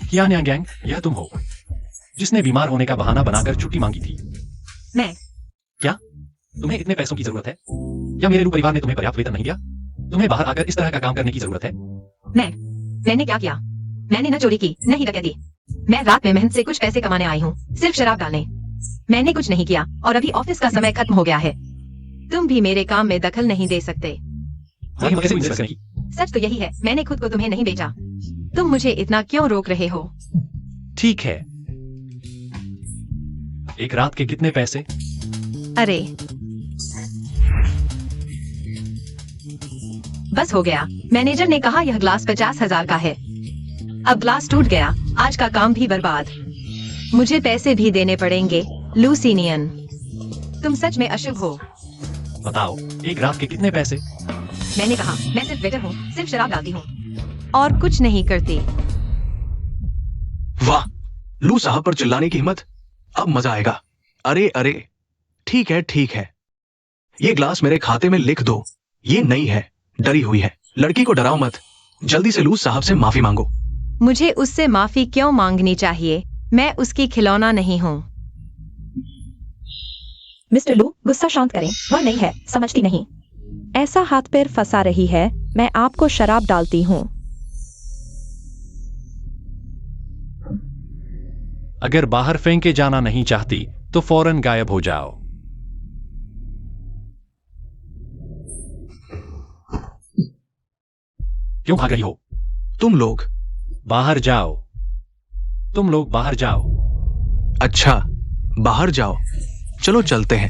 कियान यांग यांग, यह तुम हो जिसने बीमार होने का बहाना बनाकर छुट्टी मांगी थी।
मैं।
क्या तुम्हें इतने पैसों की जरूरत है? या मेरे लू परिवार ने तुम्हें पर्याप्त वेतन नहीं दिया? तुम्हें बाहर आकर इस तरह का काम करने की जरूरत है?
मैंने क्या किया? मैंने न चोरी की, न ही डकैती। मैं रात में मेहनत से कुछ पैसे कमाने आई हूँ, सिर्फ शराब डालने। मैंने कुछ नहीं किया और अभी ऑफिस का समय खत्म हो गया है।
तुम भी मेरे काम में दखल नहीं दे सकते।
सच तो यही है, मैंने खुद को तुम्हें नहीं बेचा।
तुम मुझे इतना क्यों रोक रहे हो?
ठीक है, एक रात के कितने पैसे?
अरे
बस हो गया। मैनेजर ने कहा यह ग्लास 50,000 का है।
अब ग्लास टूट गया, आज का काम भी बर्बाद। मुझे पैसे भी देने पड़ेंगे। लूसिनियन, तुम सच में अशुभ हो।
बताओ, एक रात के कितने पैसे?
मैंने कहा मैं सिर्फ वेटर हूँ, सिर्फ शराब डालती हूँ।
और कुछ नहीं करती।
वाह, लू साहब पर चिल्लाने की हिम्मत। अब मजा आएगा। अरे अरे, ठीक है ठीक है, ये ग्लास मेरे खाते में लिख दो। ये नई है, डरी हुई है। लड़की को डराओ मत, जल्दी से लू साहब से माफी मांगो।
मुझे उससे माफी क्यों मांगनी चाहिए? मैं उसकी खिलौना नहीं हूँ।
मिस्टर लू, गुस्सा शांत करें, वह नहीं है, समझती नहीं। ऐसा हाथ पैर फंसा रही है, मैं आपको शराब डालती हूँ।
अगर बाहर फेंके जाना नहीं चाहती तो फौरन गायब हो जाओ। क्यों भाग रही हो?
तुम लोग।
बाहर जाओ। तुम लोग बाहर जाओ।
अच्छा, बाहर जाओ, चलो चलते हैं।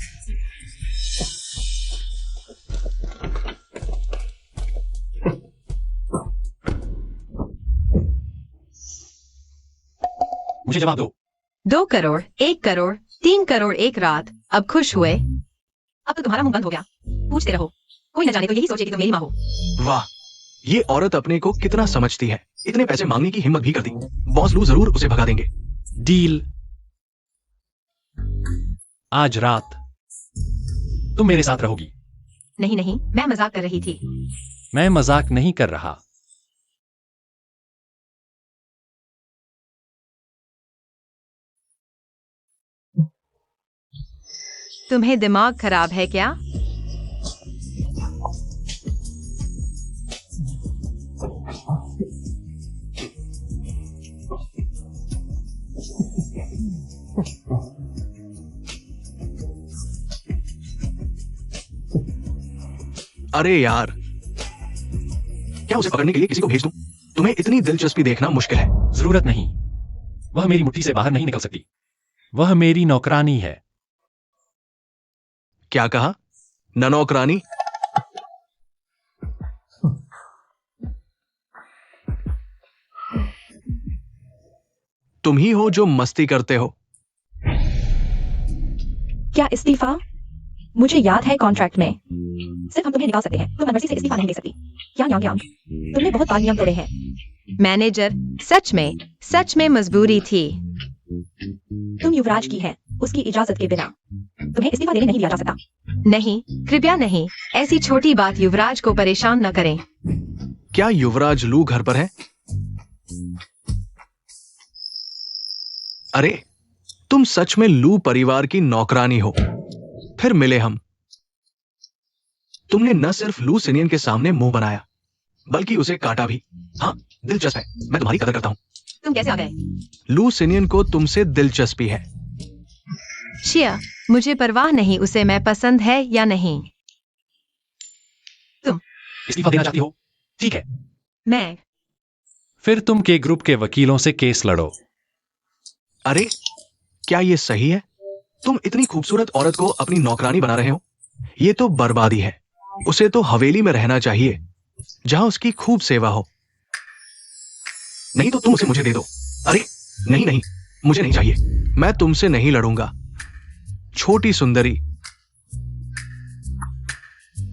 मुझे जवाब दो।
2 करोड़, 1 करोड़, 3 करोड़ एक रात। अब खुश हुए?
अब तो तुम्हारा मुंह बंद हो गया, पूछते रहो। कोई न जाने तो यही सोचे कि तुम मेरी माँ हो।
वाह, ये औरत अपने को कितना समझती है। इतने पैसे मांगने की हिम्मत भी कर दी। बॉस लू जरूर उसे भगा देंगे।
डील। आज रात तुम मेरे साथ रहोगी।
नहीं नहीं, मैं मजाक कर रही थी।
मैं मजाक नहीं कर रहा।
तुम्हें दिमाग खराब है क्या?
अरे यार, क्या उसे पकड़ने के लिए किसी को भेज दूं? तुम्हें इतनी दिलचस्पी देखना मुश्किल है।
जरूरत नहीं, वह मेरी मुट्ठी से बाहर नहीं निकल सकती। वह मेरी नौकरानी है।
क्या कहा? ननौकरानी? तुम ही हो जो मस्ती करते हो।
क्या इस्तीफा? मुझे याद है कॉन्ट्रैक्ट में सिर्फ हम तुम्हें निकाल सकते हैं, तुम मनमर्जी से इस्तीफा नहीं दे सकती। यांग यांग यांग, तुमने बहुत बार नियम तोड़े हैं।
मैनेजर, सच में मजबूरी थी।
तुम युवराज की है, उसकी इजाजत के बिना तुम्हें इस्तीफा देने नहीं दिया जा सकता।
नहीं, कृपया नहीं। ऐसी छोटी बात युवराज को परेशान न करें।
क्या युवराज लू घर पर है? अरे, तुम सच में लू परिवार की नौकरानी हो। फिर मिले हम। तुमने न सिर्फ लू सिनियन के सामने मुंह बनाया, बल्कि उसे काटा भी। हाँ, दिलचस्प है, मैं तुम्हारी कदर करता हूं।
तुम कैसे आ गए?
लू सिनियन को तुमसे दिलचस्पी है।
शिया, मुझे परवाह नहीं उसे मैं पसंद है या नहीं।
इस्तीफा देना चाहती हो? ठीक है,
मैं
फिर तुम के ग्रुप के वकीलों से केस लड़ो।
अरे, क्या ये सही है? तुम इतनी खूबसूरत औरत को अपनी नौकरानी बना रहे हो? ये तो बर्बादी है। उसे तो हवेली में रहना चाहिए, जहां उसकी खूब सेवा हो। नहीं तो तुम उसे मुझे दे दो। अरे नहीं नहीं, मुझे नहीं चाहिए। मैं तुमसे नहीं लड़ूंगा, छोटी सुंदरी।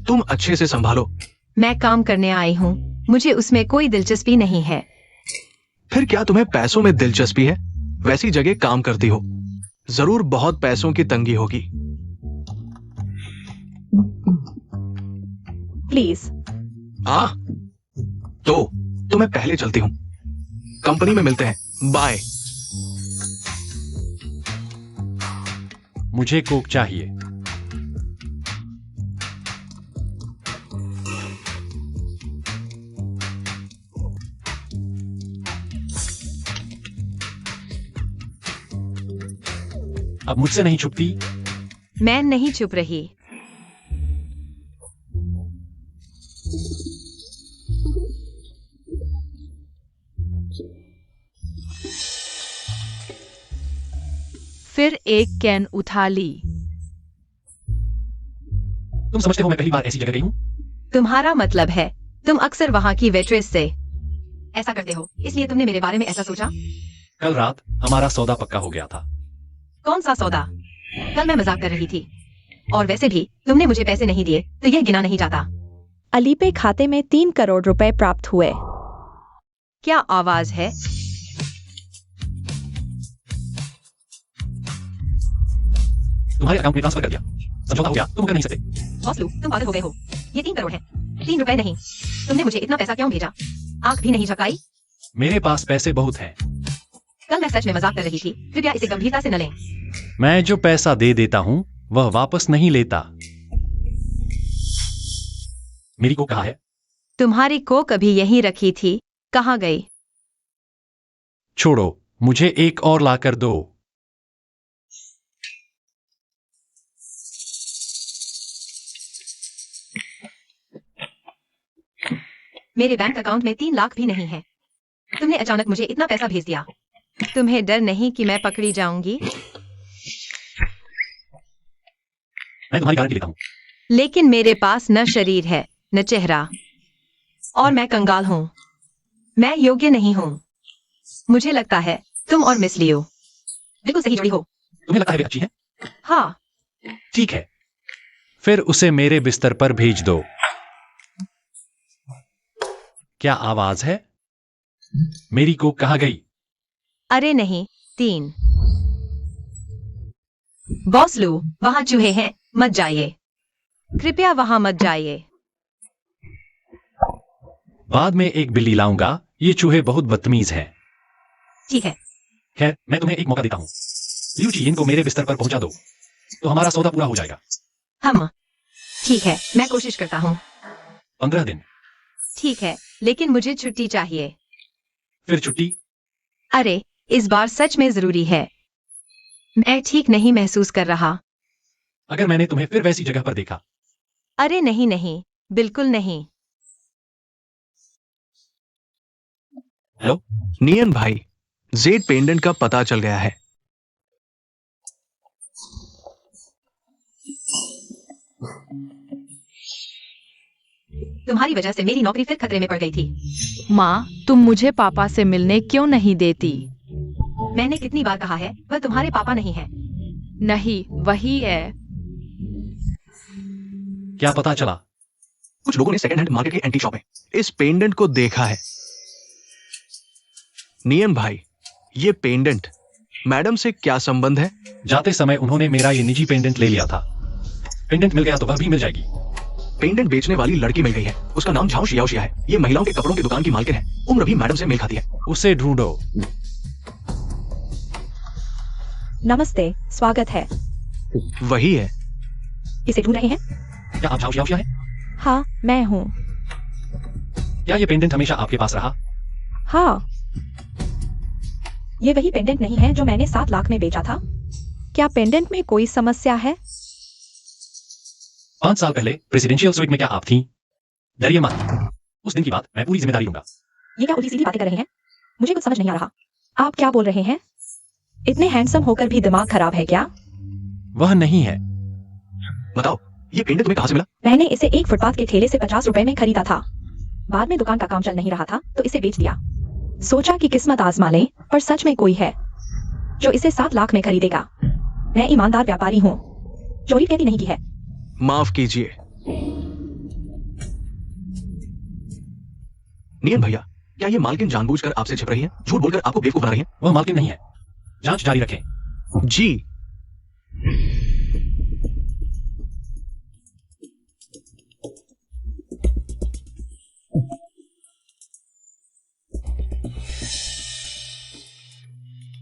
तुम अच्छे से संभालो।
मैं काम करने आई हूँ, मुझे उसमें कोई दिलचस्पी नहीं है।
फिर क्या तुम्हें पैसों में दिलचस्पी है? वैसी जगह काम करती हो, जरूर बहुत पैसों की तंगी होगी।
प्लीज।
तो मैं पहले चलती हूं, कंपनी में मिलते हैं। बाय।
मुझे कोक चाहिए। अब मुझसे नहीं छुपती।
मैं नहीं चुप रही। फिर एक कैन उठा ली।
तुम समझते हो मैं पहली बार ऐसी जगह गई हूं?
तुम्हारा मतलब है तुम अक्सर वहां की वेट्रेस से
ऐसा करते हो, इसलिए तुमने मेरे बारे में ऐसा सोचा?
कल रात हमारा सौदा पक्का हो गया था।
कौन सा सौदा? कल मैं मजाक कर रही थी। और वैसे भी तुमने मुझे पैसे नहीं दिए, तो यह गिना नहीं जाता।
अलीपे खाते में 3 करोड़ रुपए प्राप्त हुए।
क्या आवाज है?
तुम्हारे अकाउंट में ट्रांसफर कर दिया। समझौता हो गया, तुम कर नहीं सकते।
बॉस लू, तुम पागल हो गए हो। ये 3 करोड़ है, 3 रुपए नहीं। तुमने मुझे इतना पैसा क्यों भेजा? आंख भी नहीं झपकाई?
मेरे पास पैसे बहुत हैं।
कल मैं सच में मजाक कर रही थी, कृपया इसे गंभीरता से न लें।
मैं जो पैसा दे देता हूँ वह वापस नहीं लेता। मेरी को कहा है?
तुम्हारी कोक अभी यहीं रखी थी, कहाँ गई?
छोड़ो, मुझे एक और लाकर दो।
मेरे बैंक अकाउंट में 3 लाख भी नहीं है। तुमने अचानक मुझे इतना पैसा भेज दिया।
तुम्हें डर नहीं कि मैं पकड़ी जाऊंगी?
मैं तुम्हारी गारंटी लेता हूँ।
लेकिन मेरे पास न शरीर है, न चेहरा।
और मैं कंगाल हूँ। मैं योग्य नहीं हूँ। मुझे लगता है तुम और मिस लियो बिल्कुल सही जोड़ी हो।
तुम्हें लगता है वे अच्छी है?
हाँ,
ठीक है, फिर उसे मेरे बिस्तर पर भेज दो। क्या आवाज है? मेरी को कहाँ गई?
अरे नहीं, 3।
बॉस लू, वहाँ चूहे हैं, मत जाइए।
कृपया वहां मत जाइए।
बाद में एक बिल्ली लाऊंगा। ये चूहे बहुत बदतमीज हैं।
ठीक है,
खैर, मैं तुम्हें एक मौका देता हूँ। लियू जी, इनको मेरे बिस्तर पर पहुंचा दो, तो हमारा सौदा पूरा हो जाएगा।
हम ठीक है, मैं कोशिश करता हूँ।
15 दिन।
ठीक है, लेकिन मुझे छुट्टी चाहिए।
फिर छुट्टी?
अरे, इस बार सच में जरूरी है। मैं ठीक नहीं महसूस कर रहा।
अगर मैंने तुम्हें फिर वैसी जगह पर देखा?
अरे नहीं नहीं, बिल्कुल नहीं।
हेलो?
नियन भाई, जेड पेंडेंट का पता चल गया है।
तुम्हारी वजह से मेरी नौकरी फिर खतरे में पड़ गई थी।
माँ, तुम मुझे पापा से मिलने क्यों नहीं देती?
मैंने कितनी बार कहा है, वह तुम्हारे पापा नहीं है।
नहीं, वही है।
क्या पता चला?
कुछ लोगों ने सेकंड हैंड मार्केट के एंटी शॉप में इस पेंडेंट को देखा है। नियन भाई, ये पेंडेंट मैडम से क्या संबंध है?
जाते समय उन्होंने मेरा ये निजी पेंडेंट ले लिया था। पेंडेंट मिल गया तो वह भी मिल जाएगी।
पेंडेंट बेचने वाली लड़की मिल गई है। उसका नाम झाओ शियाओशिया है। ये महिलाओं के कपड़ों की दुकान की मालकिन है। उम्र भी मैडम से मेल खाती है।
उसे ढूंढो।
नमस्ते, स्वागत है।
वही है।
इसे ढूंढ रहे हैं?
क्या आप झाओशिया हैं?
हाँ, मैं हूँ।
क्या ये पेंडेंट हमेशा आपके पास रहा?
हाँ। ये वही पेंडेंट नहीं है जो मैंने 7 लाख में बेचा था। क्या पेंडेंट में कोई समस्या है?
5 साल पहले प्रेसिडेंशियल स्वीट में क्या आप थी? डरिए मत, उस दिन की बात मैं पूरी जिम्मेदारी लूंगा।
ये क्या उल्टी सीधी बातें कर रहे हैं? मुझे कुछ समझ नहीं आ रहा। आप क्या बोल रहे हैं? इतने हैंडसम होकर भी दिमाग खराब है क्या?
वह नहीं है।
बताओ, ये पेंडेंट तुम्हें कहां से मिला?
मैंने इसे एक फुटपाथ के ठेले से 50 रुपए में खरीदा था। बाद में दुकान का काम चल नहीं रहा था तो इसे बेच दिया। सोचा कि किस्मत आजमा लें, पर सच में कोई है जो इसे 7 लाख में खरीदेगा। मैं ईमानदार व्यापारी हूँ, चोरी कैदी नहीं की है।
माफ कीजिए नियन भैया, क्या ये मालकिन जानबूझकर आपसे छिप रही है, झूठ बोलकर आपको बेवकूफ बना रही है?
वह मालकिन नहीं है। जांच जारी रखें।
जी।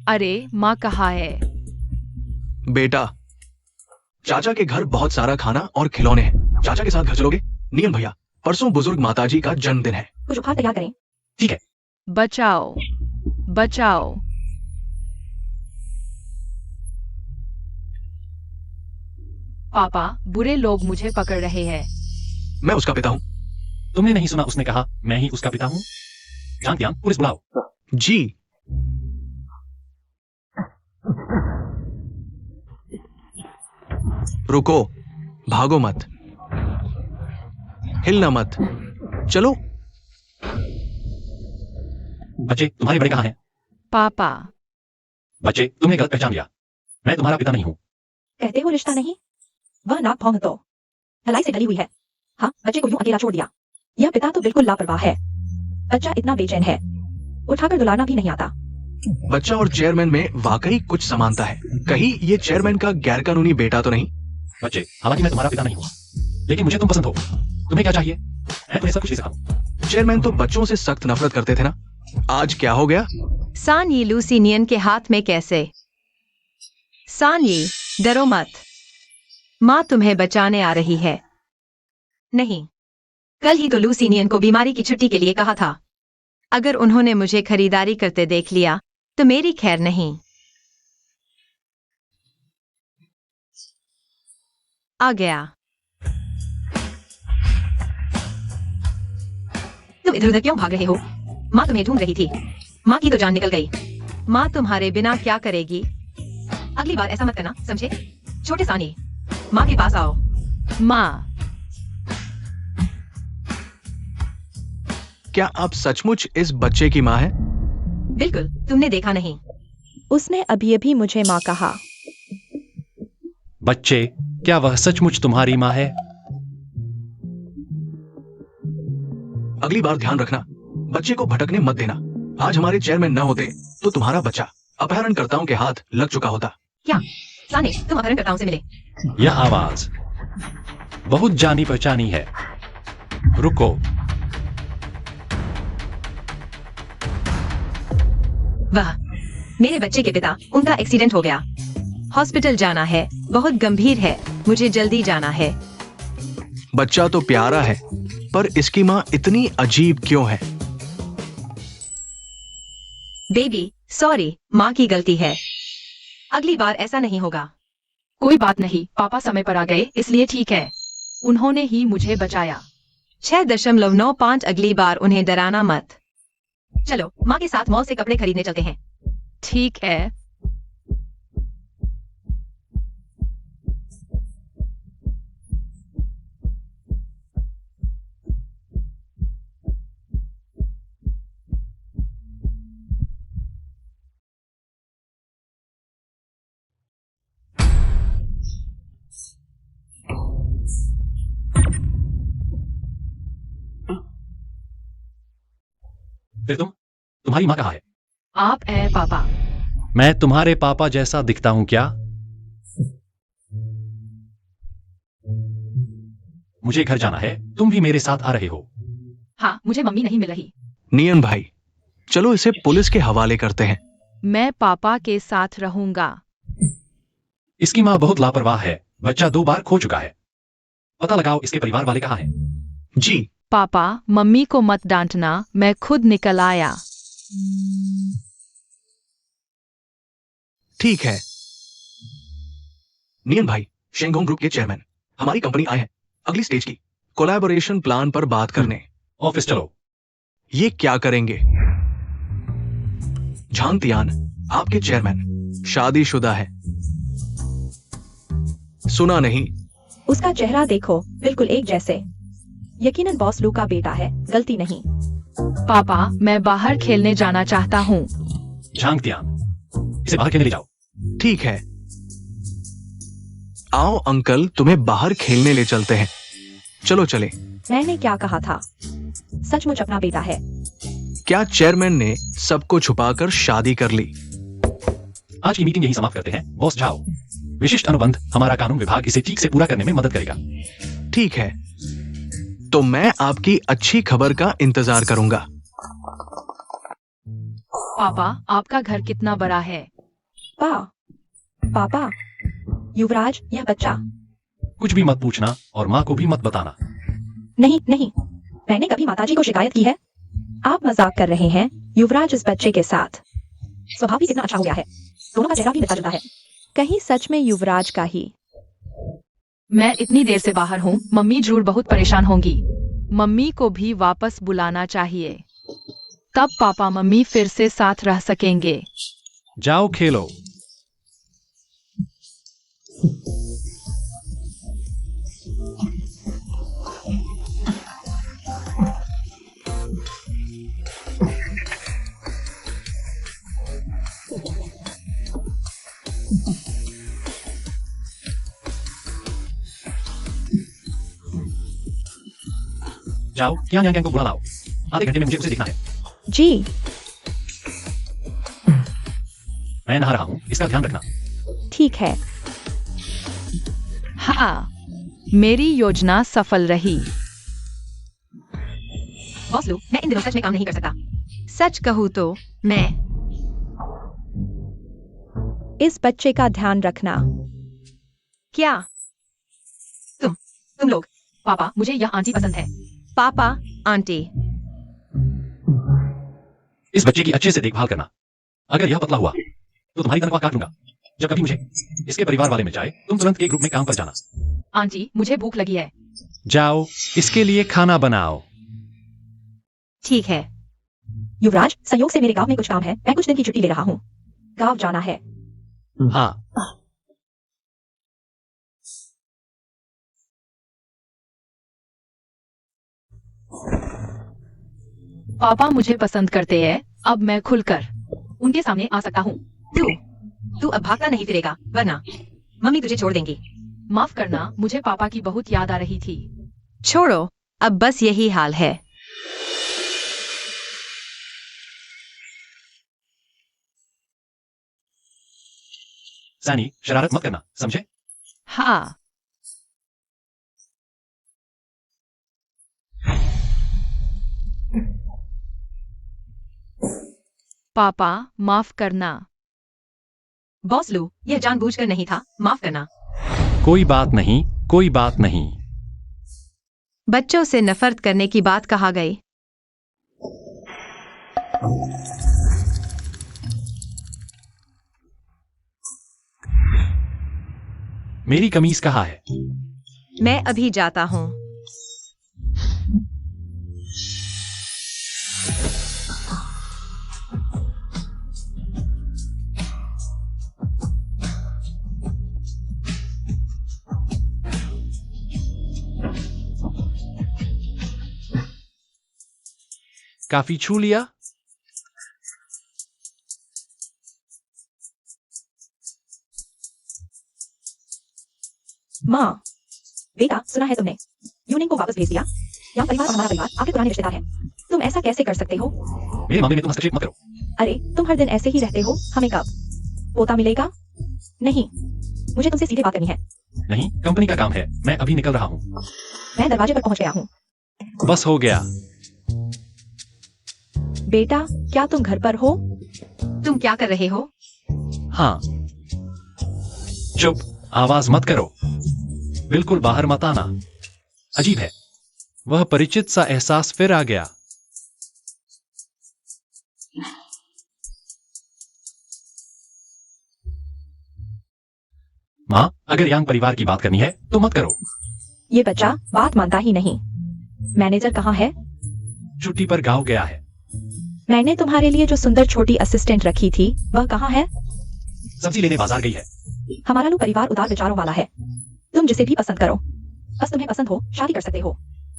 अरे, माँ कहाँ है?
बेटा, चाचा के घर बहुत सारा खाना और खिलौने हैं। चाचा के साथ घर चलोगे? नियन भैया, परसों बुजुर्ग माताजी का जन्मदिन है।
कुछ उपहार तैयार करें।
ठीक है।
बचाओ, बचाओ। पापा, बुरे लोग मुझे पकड़ रहे हैं।
मैं उसका पिता हूँ।
तुमने नहीं सुना उसने कहा मैं ही उसका पिता हूँ? जान त्यान, पुलिस बुलाओ।
जी। रुको, भागो मत, हिलना मत, चलो।
बच्चे तुम्हारे बड़े कहाँ हैं?
पापा।
बच्चे तुमने गलत पहचान लिया, मैं तुम्हारा पिता नहीं हूँ।
कहते हो रिश्ता नहीं? वह नाक भौं तो भलाई से डली हुई है। हाँ, बच्चे को यूं अकेला छोड़ दिया। यह पिता तो बिल्कुल लापरवाह है। बच्चा इतना बेचैन है, उठाकर दुलारना भी नहीं आता।
बच्चा और चेयरमैन में वाकई कुछ समानता है। कहीं ये चेयरमैन का गैरकानूनी बेटा तो नहीं?
बच्चे हालांकि मैं तुम्हारा पिता नहीं हुआ, लेकिन मुझे तुम पसंद हो। तुम्हें क्या चाहिए? मैं तुम्हें सब कुछ दे सकता हूँ।
चेयरमैन तो बच्चों से सख्त नफरत करते थे ना, आज क्या हो गया?
सान यी लूसिनियन के हाथ में कैसे? सान यी, डरो मत, माँ तुम्हें बचाने आ रही है। नहीं, कल ही तो लूसिनियन को बीमारी की छुट्टी के लिए कहा था। अगर उन्होंने मुझे खरीदारी करते देख लिया तो मेरी खैर नहीं। आ गया।
तुम इधर उधर क्यों भाग रहे हो? माँ तुम्हें ढूंढ रही थी। माँ की तो जान निकल गई।
माँ तुम्हारे बिना क्या करेगी?
अगली बार ऐसा मत करना, समझे? छोटे सानी, माँ के पास आओ।
माँ।
क्या आप सचमुच इस बच्चे की माँ हैं?
बिल्कुल, तुमने देखा नहीं।
उसने अभी अभी मुझे माँ कहा।
बच्चे क्या वह सचमुच तुम्हारी माँ है?
अगली बार ध्यान रखना, बच्चे को भटकने मत देना। आज हमारे चेयरमैन न होते तो तुम्हारा बच्चा अपहरणकर्ताओं के हाथ लग चुका होता।
क्या सानी, तुम अपहरणकर्ताओं से मिले?
यह आवाज बहुत जानी पहचानी है। रुको,
वाह, मेरे बच्चे के पिता, उनका एक्सीडेंट हो गया।
हॉस्पिटल जाना है, बहुत गंभीर है, मुझे जल्दी जाना है।
बच्चा तो प्यारा है, पर इसकी माँ इतनी अजीब क्यों है?
बेबी, सॉरी, माँ की गलती है। अगली बार ऐसा नहीं होगा।
कोई बात नहीं, पापा समय पर आ गए इसलिए ठीक है। उन्होंने ही मुझे बचाया।
6.95 अगली बार उन्हें डराना मत।
चलो, माँ के साथ मॉल से कपड़े खरीदने चलते हैं।
ठीक है।
फिर तुम्हारी माँ कहाँ है?
आप हैं पापा।
मैं तुम्हारे पापा जैसा दिखता हूँ क्या? मुझे घर जाना है, तुम भी मेरे साथ आ रहे हो?
हाँ, मुझे मम्मी नहीं मिल रही।
नियन भाई, चलो इसे पुलिस के हवाले करते हैं।
मैं पापा के साथ रहूंगा।
इसकी माँ बहुत लापरवाह है, बच्चा 2 बार खो चुका है। पता लगाओ इसके परिवार वाले कहाँ हैं।
जी।
पापा, मम्मी को मत डांटना, मैं खुद निकल आया।
ठीक है। नियन भाई, शेंगोंग ग्रुप के चेयरमैन, हमारी कंपनी आए हैं अगली स्टेज की कोलैबोरेशन प्लान पर बात करने।
ऑफिस चलो।
ये क्या करेंगे? झांग तियान, आपके चेयरमैन, शादीशुदा है। सुना नहीं?
उसका चेहरा देखो, बिल्कुल एक जैसे। यकीनन बॉस लू का बेटा है, गलती नहीं।
पापा, मैं बाहर खेलने जाना चाहता हूँ।
झांग तियान, इसे बाहर खेलने ले जाओ।
ठीक है, आओ अंकल, तुम्हें बाहर खेलने ले चलते हैं। चलो चले।
मैंने क्या कहा था? सचमुच अपना बेटा है।
क्या चेयरमैन ने सबको छुपाकर शादी कर ली?
आज की मीटिंग यही समाप्त करते हैं। बॉस जाओ। विशिष्ट अनुबंध, हमारा कानून विभाग इसे ठीक से पूरा करने में मदद करेगा।
ठीक है, तो मैं आपकी अच्छी खबर का इंतजार करूंगा।
पापा, आपका घर कितना बड़ा है?
पापा, युवराज, यह बच्चा।
कुछ भी मत पूछना और माँ को भी मत बताना।
नहीं, मैंने कभी माताजी को शिकायत की है? आप मजाक कर रहे हैं। युवराज इस बच्चे के साथ स्वभाव भी कितना अच्छा हो गया है। दोनों का चेहरा भी मिलता जुलता है। कहीं सच में युवराज का ही।
मैं इतनी देर से बाहर हूँ, मम्मी जरूर बहुत परेशान होंगी।
मम्मी को भी वापस बुलाना चाहिए।
तब पापा मम्मी फिर से साथ रह सकेंगे।
जाओ खेलो। जाओ क्या न्यांग को बुला लाओ। आधे घंटे में मुझे उसे देखना है।
जी।
मैं नहा रहा हूँ, इसका ध्यान रखना।
ठीक है।
हाँ, मेरी योजना सफल रही।
बॉस लू, मैं इन दिनों सच में काम नहीं कर सकता।
सच कहूँ तो मैं
इस बच्चे का ध्यान रखना।
क्या?
तुम लोग।
पापा, मुझे यह आंटी पसंद है।
पापा, आंटी।
इस बच्चे की अच्छे से देखभाल करना। अगर यह पतला हुआ तो तुम्हारी तनख्वाह काट लूंगा। जब कभी मुझे इसके परिवार वाले मिल जाए, तुम तुरंत के ग्रुप में काम पर जाना।
आंटी, मुझे भूख लगी है।
जाओ, इसके लिए खाना बनाओ।
ठीक है।
युवराज, संयोग से मेरे गांव में कुछ काम है, मैं कुछ दिन की छुट्टी ले रहा हूँ। गांव जाना है।
हाँ,
पापा मुझे पसंद करते हैं, अब मैं खुलकर उनके सामने आ सकता हूँ।
तू अब भागता नहीं फिरेगा, वरना मम्मी तुझे छोड़ देंगी।
माफ करना, मुझे पापा की बहुत याद आ रही थी।
छोड़ो, अब बस यही हाल है।
सैनी, शरारत मत करना, समझे?
हाँ।
पापा, माफ करना।
बॉस लू, यह जानबूझकर नहीं था, माफ करना।
कोई बात नहीं, कोई बात नहीं।
बच्चों से नफरत करने की बात कहा गई।
मेरी कमीज कहाँ है?
मैं अभी जाता हूँ।
काफी छू लिया?
माँ, बेटा, सुना है तुमने? यूनिंग को वापस भेज दिया। यहाँ परिवार और हमारा परिवार आपके पुराने रिश्तेदार हैं। तुम ऐसा कैसे कर सकते हो?
मेरे मामले में तुम हस्तक्षेप मत करो।
अरे, तुम हर दिन ऐसे ही रहते हो। हमें कब पोता मिलेगा? नहीं, मुझे तुमसे सीधे बात करनी है।
नहीं, कंपनी का काम है, मैं अभी निकल रहा हूँ।
मैं दरवाजे पर पहुँच गया हूँ।
बस हो गया।
बेटा, क्या तुम घर पर हो?
तुम क्या कर रहे हो?
हाँ। चुप, आवाज मत करो। बिल्कुल बाहर मत आना। अजीब है, वह परिचित सा एहसास फिर आ गया। माँ, अगर यांग परिवार की बात करनी है तो मत करो।
ये बच्चा बात मानता ही नहीं। मैनेजर कहाँ है?
छुट्टी पर गांव गया है।
मैंने तुम्हारे लिए जो सुंदर छोटी असिस्टेंट रखी थी, वह कहाँ है?
सब्जी लेने बाजार गई है।
हमारा लोग परिवार उदार विचारों वाला है। तुम जिसे भी पसंद करो, बस तुम्हें पसंद हो शादी कर सकते हो।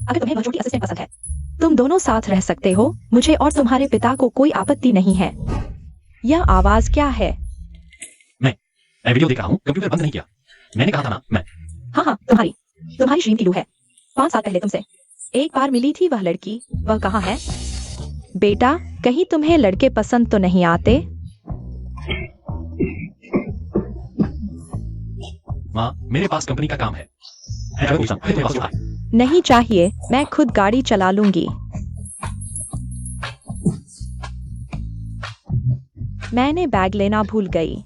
अगर तुम्हें वह छोटी असिस्टेंट पसंद है, तुम दोनों साथ रह सकते हो। मुझे और तुम्हारे पिता को कोई आपत्ति नहीं है। यह आवाज क्या है?
मैं वीडियो देख रहा हूँ, कंप्यूटर बंद नहीं किया। मैंने कहा था ना, मैं
हाँ हाँ, तुम्हारी श्रीमती लू है। 5 साल पहले तुमसे एक बार मिली थी वह लड़की, वह कहाँ है? बेटा, कहीं तुम्हें लड़के पसंद तो नहीं आते?
माँ, मेरे पास कंपनी का काम है। मैं पूछता हूँ, मेरे पास जो है।
नहीं चाहिए, मैं खुद गाड़ी चला लूंगी। मैंने बैग लेना भूल गई।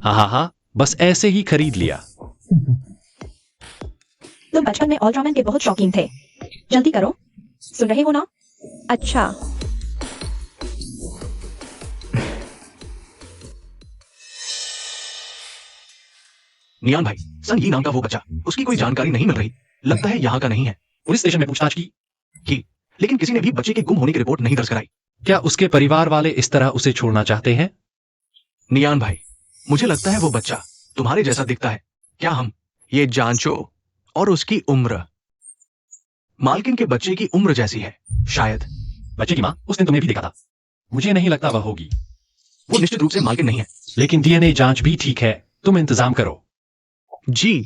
हाँ हाँ हाँ, बस ऐसे ही खरीद लिया।
तुम बचपन में ऑलराउंडर के बहुत शौकीन थे। जल्दी करो, सुन रहे हो ना? अच्छा।
नियान भाई, सन यी नाम का वो बच्चा, उसकी कोई जानकारी नहीं मिल रही। लगता है यहाँ का नहीं है।
पुलिस स्टेशन में पूछताछ की,
लेकिन किसी ने भी बच्चे के गुम होने की रिपोर्ट नहीं दर्ज कराई।
क्या उसके परिवार वाले इस तरह उसे छोड़ना चाहते हैं?
नियान भाई, मुझे लगता है वो बच्चा तुम्हारे जैसा दिखता है। क्या हम ये जांचो? और उसकी उम्र मालकिन के बच्चे की उम्र जैसी है, शायद।
बच्चे की माँ, उस दिन तुमने भी देखा था। मुझे नहीं लगता वह होगी।
वो निश्चित रूप से मालकिन नहीं है।
लेकिन डीएनए जांच भी ठीक है, तुम इंतजाम करो।
जी।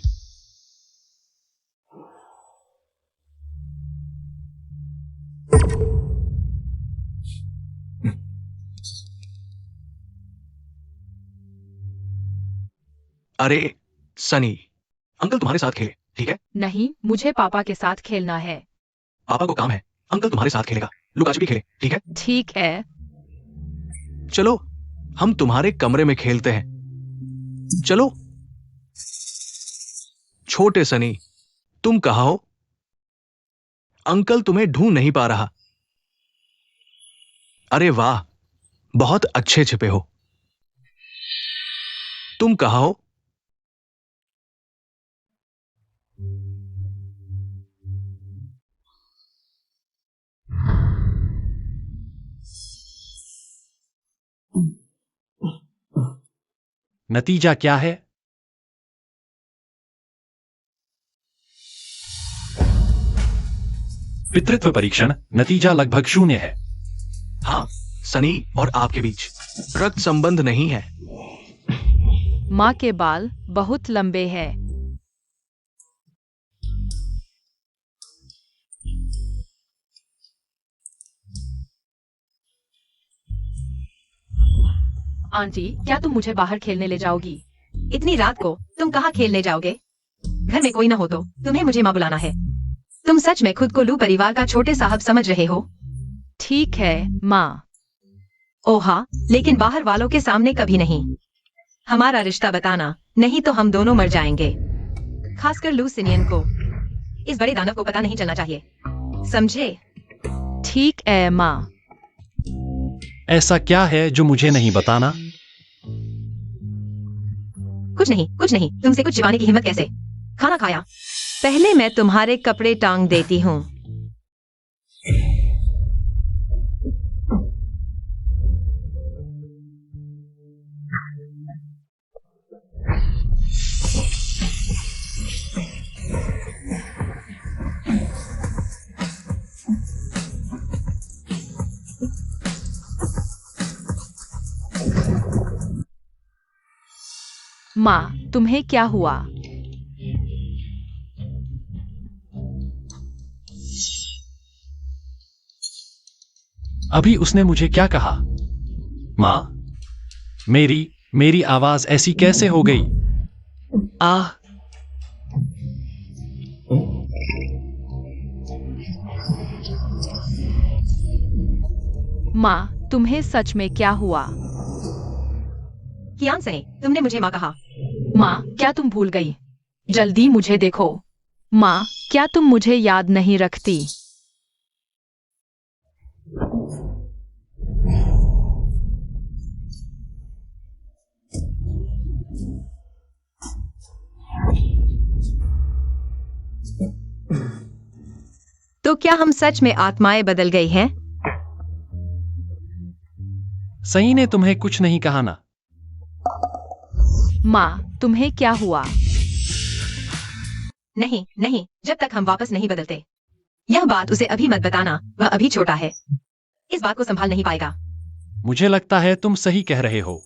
अरे सनी, अंकल तुम्हारे साथ खेले, ठीक है?
नहीं, मुझे पापा के साथ खेलना है।
पापा को काम है, अंकल तुम्हारे साथ खेलेगा। लुका छिपी खेले, ठीक है?
ठीक है।
चलो हम तुम्हारे कमरे में खेलते हैं। चलो। छोटे सनी, तुम कहाँ हो? अंकल तुम्हें ढूंढ नहीं पा रहा। अरे वाह, बहुत अच्छे छिपे हो। तुम कहाँ हो?
नतीजा क्या है? पितृत्व परीक्षण, नतीजा लगभग 0 है।
हाँ, सनी और आपके बीच रक्त संबंध नहीं है।
माँ के बाल बहुत लंबे हैं।
आंटी, क्या तुम मुझे बाहर खेलने ले जाओगी?
इतनी रात को तुम कहाँ खेलने जाओगे? घर में कोई ना हो तो तुम्हें मुझे माँ बुलाना है। तुम सच में खुद को लू परिवार का छोटे साहब समझ रहे हो?
ठीक है माँ।
ओहा, लेकिन बाहर वालों के सामने कभी नहीं। हमारा रिश्ता बताना, नहीं तो हम दोनों मर जाएंगे। खासकर लूसिनियन को। इस बड़े दानव को पता नहीं चलना चाहिए, समझे?
ठीक है माँ।
ऐसा क्या है जो मुझे नहीं बताना?
कुछ नहीं, तुमसे कुछ छिपाने की हिम्मत कैसे? खाना खाया?
पहले मैं तुम्हारे कपड़े टांग देती हूँ। माँ, तुम्हें क्या हुआ?
अभी उसने मुझे क्या कहा? माँ, मेरी आवाज ऐसी कैसे हो गई? आह!
माँ, तुम्हें सच में क्या हुआ?
कियान सने, तुमने मुझे माँ कहा।
माँ, क्या तुम भूल गई? जल्दी मुझे देखो।
माँ, क्या तुम मुझे याद नहीं रखती? तो क्या हम सच में आत्माएं बदल गई हैं?
सही ने तुम्हें कुछ नहीं कहा ना?
माँ, तुम्हें क्या हुआ?
नहीं, जब तक हम वापस नहीं बदलते। यह बात उसे अभी मत बताना, वह अभी छोटा है। इस बात को संभाल नहीं पाएगा।
मुझे लगता है तुम सही कह रहे हो।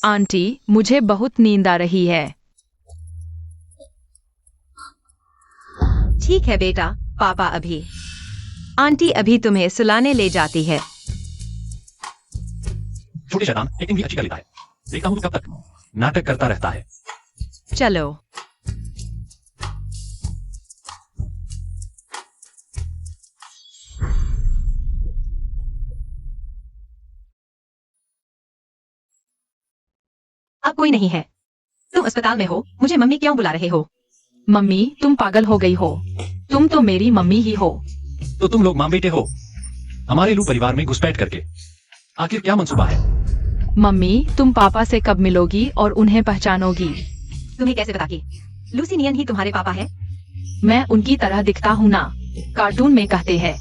आंटी, मुझे बहुत नींद आ रही है।
ठीक है बेटा, पापा अभी।
आंटी अभी तुम्हें सुलाने ले जाती है।
छोटे शैतान एक्टिंग भी अच्छी कर लेता है। देखता हूँ कब तक नाटक करता रहता है।
चलो।
अब कोई नहीं है। तुम अस्पताल में हो, मुझे मम्मी क्यों बुला रहे हो?
मम्मी, तुम पागल हो गई हो। तुम तो मेरी मम्मी ही हो।
तो तुम लोग माँ बेटे हो, हमारे लू परिवार में घुसपैठ करके। आखिर क्या मंसूबा है?
मम्मी, तुम पापा से कब मिलोगी और उन्हें पहचानोगी?
तुम्हें कैसे पता कि लूसिनियन ही तुम्हारे पापा है?
मैं उनकी तरह दिखता हूँ ना। कार्टून में कहते हैं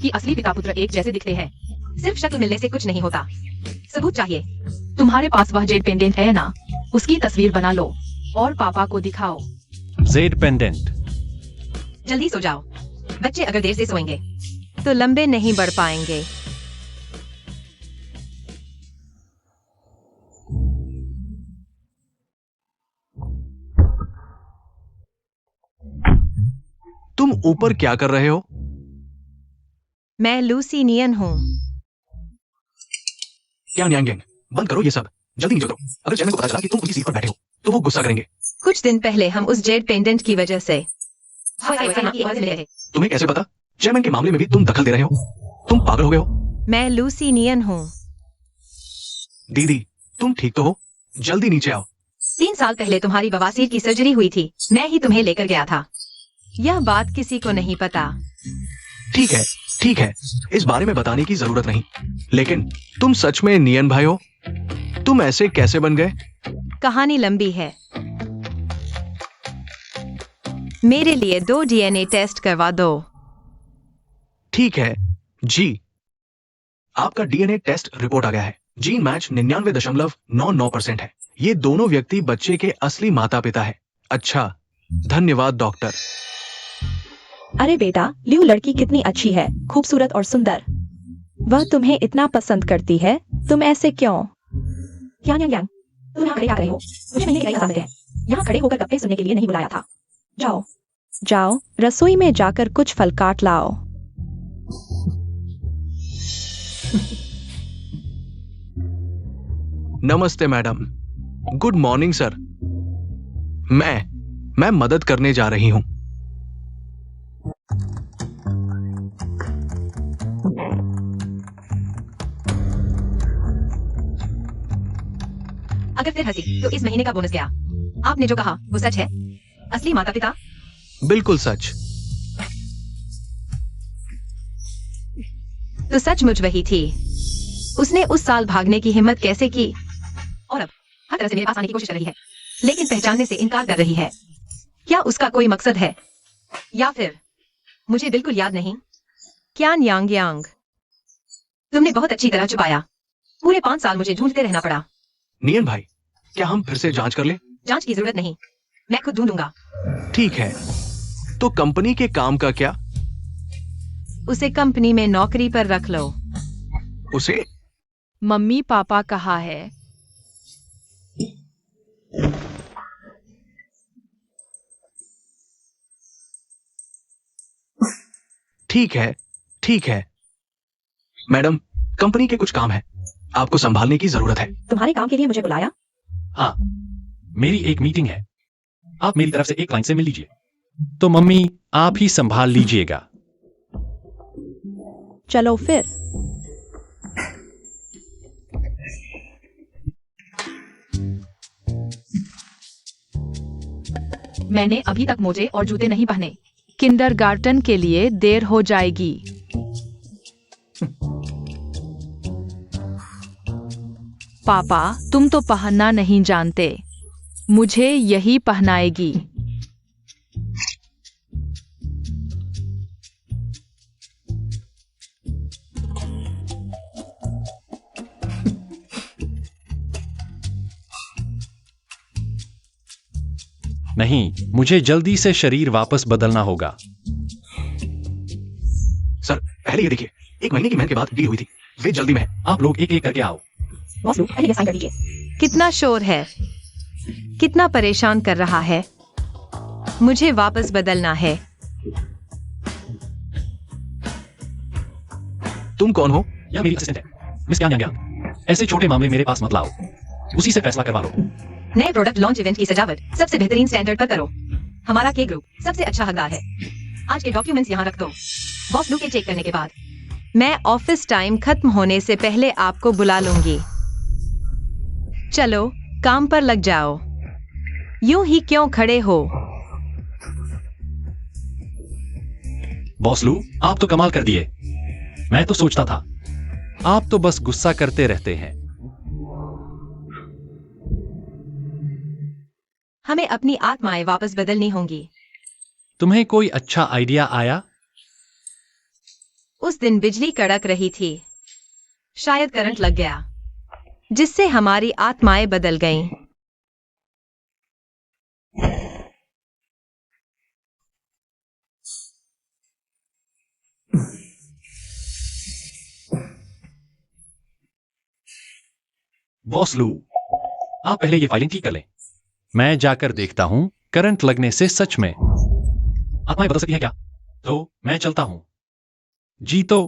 कि असली पिता पुत्र एक जैसे दिखते हैं।
सिर्फ शक्ल मिलने से कुछ नहीं होता, सबूत चाहिए।
तुम्हारे पास वह जेड पेंडेंट है ना, उसकी तस्वीर बना लो और पापा को दिखाओ।
Z pendant.
जल्दी सो जाओ, बच्चे अगर देर से सोएंगे
तो लंबे नहीं बढ़ पाएंगे।
ऊपर क्या कर रहे हो?
मैं लूसी नियन हूँ।
क्या न्यांग यांग, बंद करो ये सब, जल्दी नीचे उतरो। अगर चेयरमैन को पता चला कि तुम उनकी सीट पर बैठे हो तो वो गुस्सा करेंगे।
कुछ दिन पहले हम उस जेड पेंडेंट की वजह से
तुम्हें कैसे पता? चेयरमैन के मामले में भी तुम दखल दे रहे हो? तुम पागल हो गए हो?
मैं लूसी नियन हूँ।
दीदी, तुम ठीक तो हो? जल्दी नीचे आओ।
3 साल पहले तुम्हारी बवासीर की सर्जरी हुई थी, मैं ही तुम्हें लेकर गया था। यह बात किसी को नहीं पता।
ठीक है, ठीक है, इस बारे में बताने की जरूरत नहीं। लेकिन तुम सच में नियन भाई हो? तुम ऐसे कैसे बन गए?
कहानी लंबी है। मेरे लिए 2 डीएनए टेस्ट करवा दो।
ठीक है जी, आपका डीएनए टेस्ट रिपोर्ट आ गया है। जीन मैच 99.99% है। ये दोनों व्यक्ति बच्चे के असली माता पिता है। अच्छा, धन्यवाद डॉक्टर।
अरे बेटा, लियू लड़की कितनी अच्छी है, खूबसूरत और सुंदर। वह तुम्हें इतना पसंद करती है, तुम ऐसे क्यों?
यांग यांग यांग, तुम यहाँ खड़े क्या कर रहे हो? मुझे मिलने के लिए आसाम है। यहाँ खड़े होकर गप्पे सुनने के लिए नहीं बुलाया था। जाओ।
जाओ, रसोई में जाकर कुछ फल काट लाओ।
नमस्ते मैडम। Good morning sir. मैं मदद करने जा रही हूं।
अगर फिर हंसी तो इस महीने का बोनस गया। आपने जो कहा वो सच है? असली माता पिता?
बिल्कुल सच।
तो सचमुच वही थी। उसने उस साल भागने की हिम्मत कैसे की?
और अब हर तरह से मेरे पास आने की कोशिश कर रही है, लेकिन पहचानने से इनकार कर रही है। क्या उसका कोई मकसद है? या फिर मुझे बिल्कुल याद नहीं।
क्या यांग यांग?
तुमने बहुत अच्छी तरह छुपाया। पूरे 5 साल मुझे ढूंढते रहना पड़ा।
नियन भाई, क्या हम फिर से जांच कर लें?
जांच की जरूरत नहीं, मैं खुद ढूंढूंगा।
ठीक है, तो कंपनी के काम का क्या?
उसे कंपनी में नौकरी पर रख लो।
उसे?
मम्मी पापा कहाँ है?
ठीक है, ठीक है। मैडम, कंपनी के कुछ काम है, आपको संभालने की जरूरत है।
तुम्हारे काम के लिए मुझे बुलाया?
हाँ, मेरी एक मीटिंग है। आप मेरी तरफ से एक क्लाइंट से मिल लीजिए। तो मम्मी, आप ही संभाल लीजिएगा।
चलो फिर।
मैंने अभी तक मोजे और जूते नहीं पहने। किंडरगार्टन के लिए देर हो जाएगी। पापा, तुम तो पहनना नहीं जानते। मुझे यही पहनाएगी।
नहीं, मुझे जल्दी से शरीर वापस बदलना होगा।
सर, पहले ये देखिए, 1 महीने की मेहनत के बाद डील हुई थी। वे जल्दी में है।
आप लोग एक एक करके आओ।
बॉस लोग, पहले ये साइन कर दीजिए।
कितना शोर है, कितना परेशान कर रहा है। मुझे वापस बदलना है।
तुम कौन हो?
यह मेरी असिस्टेंट है, मिस क्या ऐसे छोटे मामले मेरे पास मत लाओ। उसी से फैसला करवा लो।
नए प्रोडक्ट लॉन्च इवेंट की सजावट सबसे बेहतरीन स्टैंडर्ड पर करो। हमारा के ग्रुप सबसे अच्छा हकदार है। आज के डॉक्यूमेंट्स यहाँ रख दो। बॉस लोग के चेक करने के बाद
मैं ऑफिस टाइम खत्म होने से पहले आपको बुला लूंगी। चलो, काम पर लग जाओ। यूं ही क्यों खड़े हो?
बॉस लू, आप तो कमाल कर दिए। मैं तो सोचता था आप तो बस गुस्सा करते रहते हैं।
हमें अपनी आत्माएं वापस बदलनी होंगी।
तुम्हें कोई अच्छा आइडिया आया?
उस दिन बिजली कड़क रही थी। शायद करंट लग गया, जिससे हमारी आत्माएं बदल गईं।
बॉस लू, आप पहले ये फाइलिंग ठीक कर लें। मैं जाकर देखता हूं करंट लगने से सच में आत्माएं बदल सकती हैं क्या। तो मैं चलता हूं। जी तो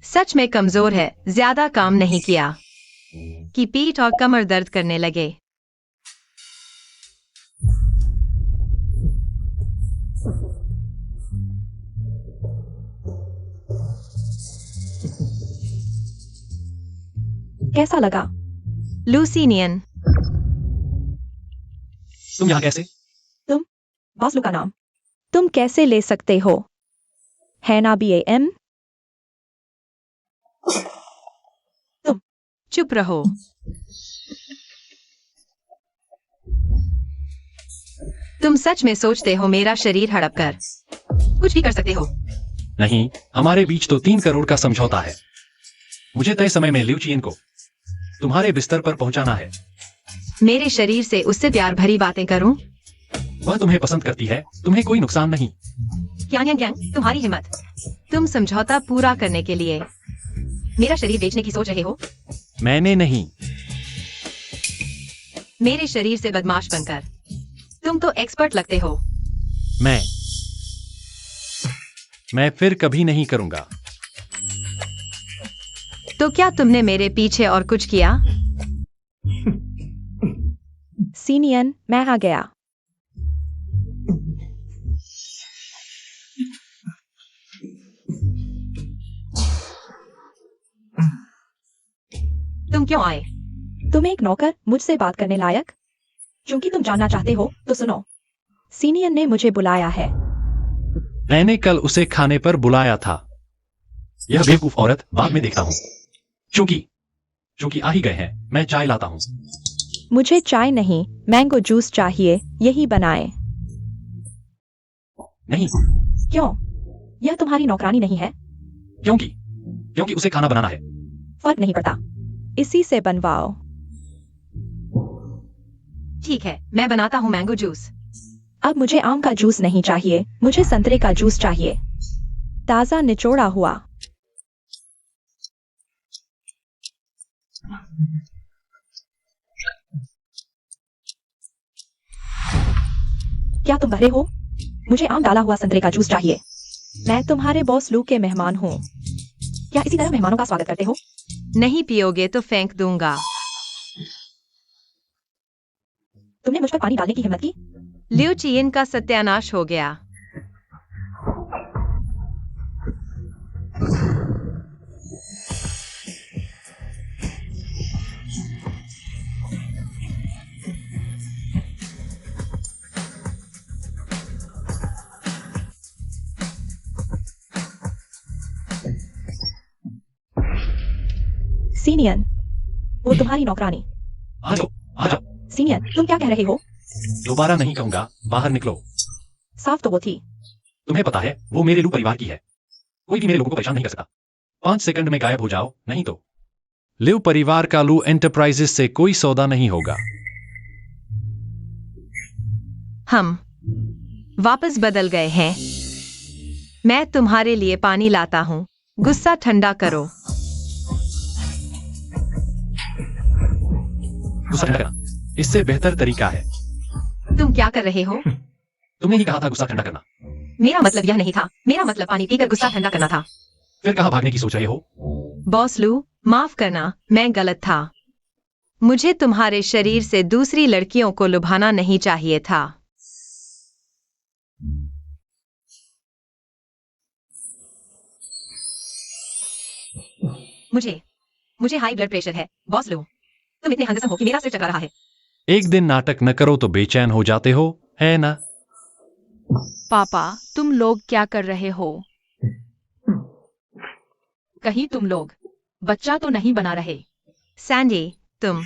सच में कमजोर है, ज्यादा काम नहीं किया कि पीठ और कमर दर्द करने लगे।
कैसा लगा?
लूसीनियन।
तुम यहां कैसे?
बॉस लू का नाम तुम कैसे ले सकते हो? है ना BAM?
चुप रहो। तुम सच में सोचते हो मेरा शरीर हड़प कर कुछ भी कर सकते हो?
नहीं, हमारे बीच तो 3 करोड़ का समझौता है। मुझे तय समय में लिउ चियन को तुम्हारे बिस्तर पर पहुंचाना है।
मेरे शरीर से उससे प्यार भरी बातें करूं?
वह तुम्हें पसंद करती है, तुम्हें कोई नुकसान नहीं।
ग्यांग, तुम्हारी हिम्मत। तुम समझौता पूरा करने के लिए मेरा शरीर बेचने की सोच रहे हो?
मैंने नहीं।
मेरे शरीर से बदमाश बनकर तुम तो एक्सपर्ट लगते हो।
मैं फिर कभी नहीं करूंगा।
तो क्या तुमने मेरे पीछे और कुछ किया?
सीनियन, मैं आ गया।
तुम क्यों आए?
तुम एक नौकर मुझसे बात करने लायक? क्योंकि तुम जानना चाहते हो तो सुनो। सीनियन ने मुझे बुलाया है।
मैंने कल उसे खाने पर बुलाया था। यह बेवकूफ औरत बाद में देखता हूं। क्योंकि आ ही गए हैं, मैं चाय लाता हूं।
मुझे चाय नहीं, मैंगो जूस चाहिए। यही बनाए।
नहीं।
क्यों? यह तुम्हारी नौकरानी नहीं है?
क्योंकि उसे खाना बनाना है।
फर्क नहीं पड़ता, इसी से बनवाओ।
ठीक है, मैं बनाता हूँ मैंगो जूस।
अब मुझे आम का जूस नहीं चाहिए, मुझे संतरे का जूस चाहिए, ताजा निचोड़ा हुआ। क्या तुम बहरे हो? मुझे आम डाला हुआ संतरे का जूस चाहिए। मैं तुम्हारे बॉस लू के मेहमान हूँ। क्या इसी तरह मेहमानों का स्वागत करते हो?
नहीं पियोगे तो फेंक दूंगा।
तुमने मुझ पर पानी डालने की हिम्मत की?
लिउ चियन का सत्यानाश हो गया।
सीनियन, वो तुम्हारी नौकरानी।
आ जाओ।
सीनियन, तुम क्या कह रहे हो?
दोबारा नहीं कहूंगा, बाहर निकलो।
साफ तो वो थी।
तुम्हें पता है वो मेरे लू परिवार की है। कोई भी मेरे लोगों को परेशान नहीं कर सकता। 5 सेकंड में गायब हो जाओ, नहीं तो लिउ परिवार का लू एंटरप्राइजेस से कोई सौदा नहीं होगा।
हम वापस बदल गए हैं। मैं तुम्हारे लिए पानी लाता हूँ। गुस्सा ठंडा करो।
गुस्सा ठंडा करना इससे बेहतर तरीका है।
तुम क्या कर रहे हो?
तुमने ही कहा था गुस्सा ठंडा करना।
मेरा मतलब यह नहीं था। मेरा मतलब पानी पीकर गुस्सा ठंडा करना था।
फिर कहाँ भागने की सोच रहे हो?
बॉस लू, माफ करना, मैं गलत था। मुझे तुम्हारे शरीर से दूसरी लड़कियों को लुभाना नहीं चाहिए था। मुझे हाई ब्लड प्रेशर है। बॉस लू, तुम इतने हंगसम हो कि मेरा सिर चकरा रहा है।
एक दिन नाटक न करो तो बेचैन हो जाते हो, है ना?
पापा, तुम लोग क्या कर रहे हो? कहीं तुम लोग बच्चा तो नहीं बना रहे?
सैंडी, तुम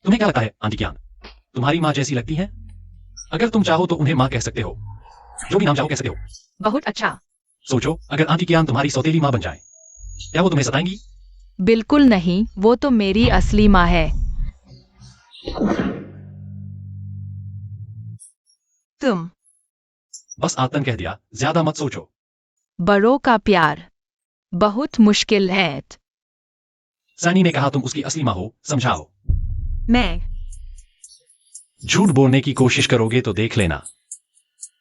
तुम्हें क्या लगता है आंटी की आंट तुम्हारी माँ जैसी लगती है? अगर तुम चाहो तो उन्हें माँ कह सकते हो। जो भी नाम चाहो कह सकते हो।
बहुत अच्छा।
सोचो, अगर आंटी की आंट तुम्हारी सौतेली माँ बन जाए, क्या वो तुम्हें सताएंगी?
बिल्कुल नहीं, वो तो मेरी असली माँ है।
तुम
बस आतन कह दिया, ज्यादा मत सोचो।
बड़ों का प्यार बहुत मुश्किल है।
सैनी ने कहा तुम उसकी असली माँ हो, समझाओ।
मैं
झूठ बोलने की कोशिश करोगे तो देख लेना।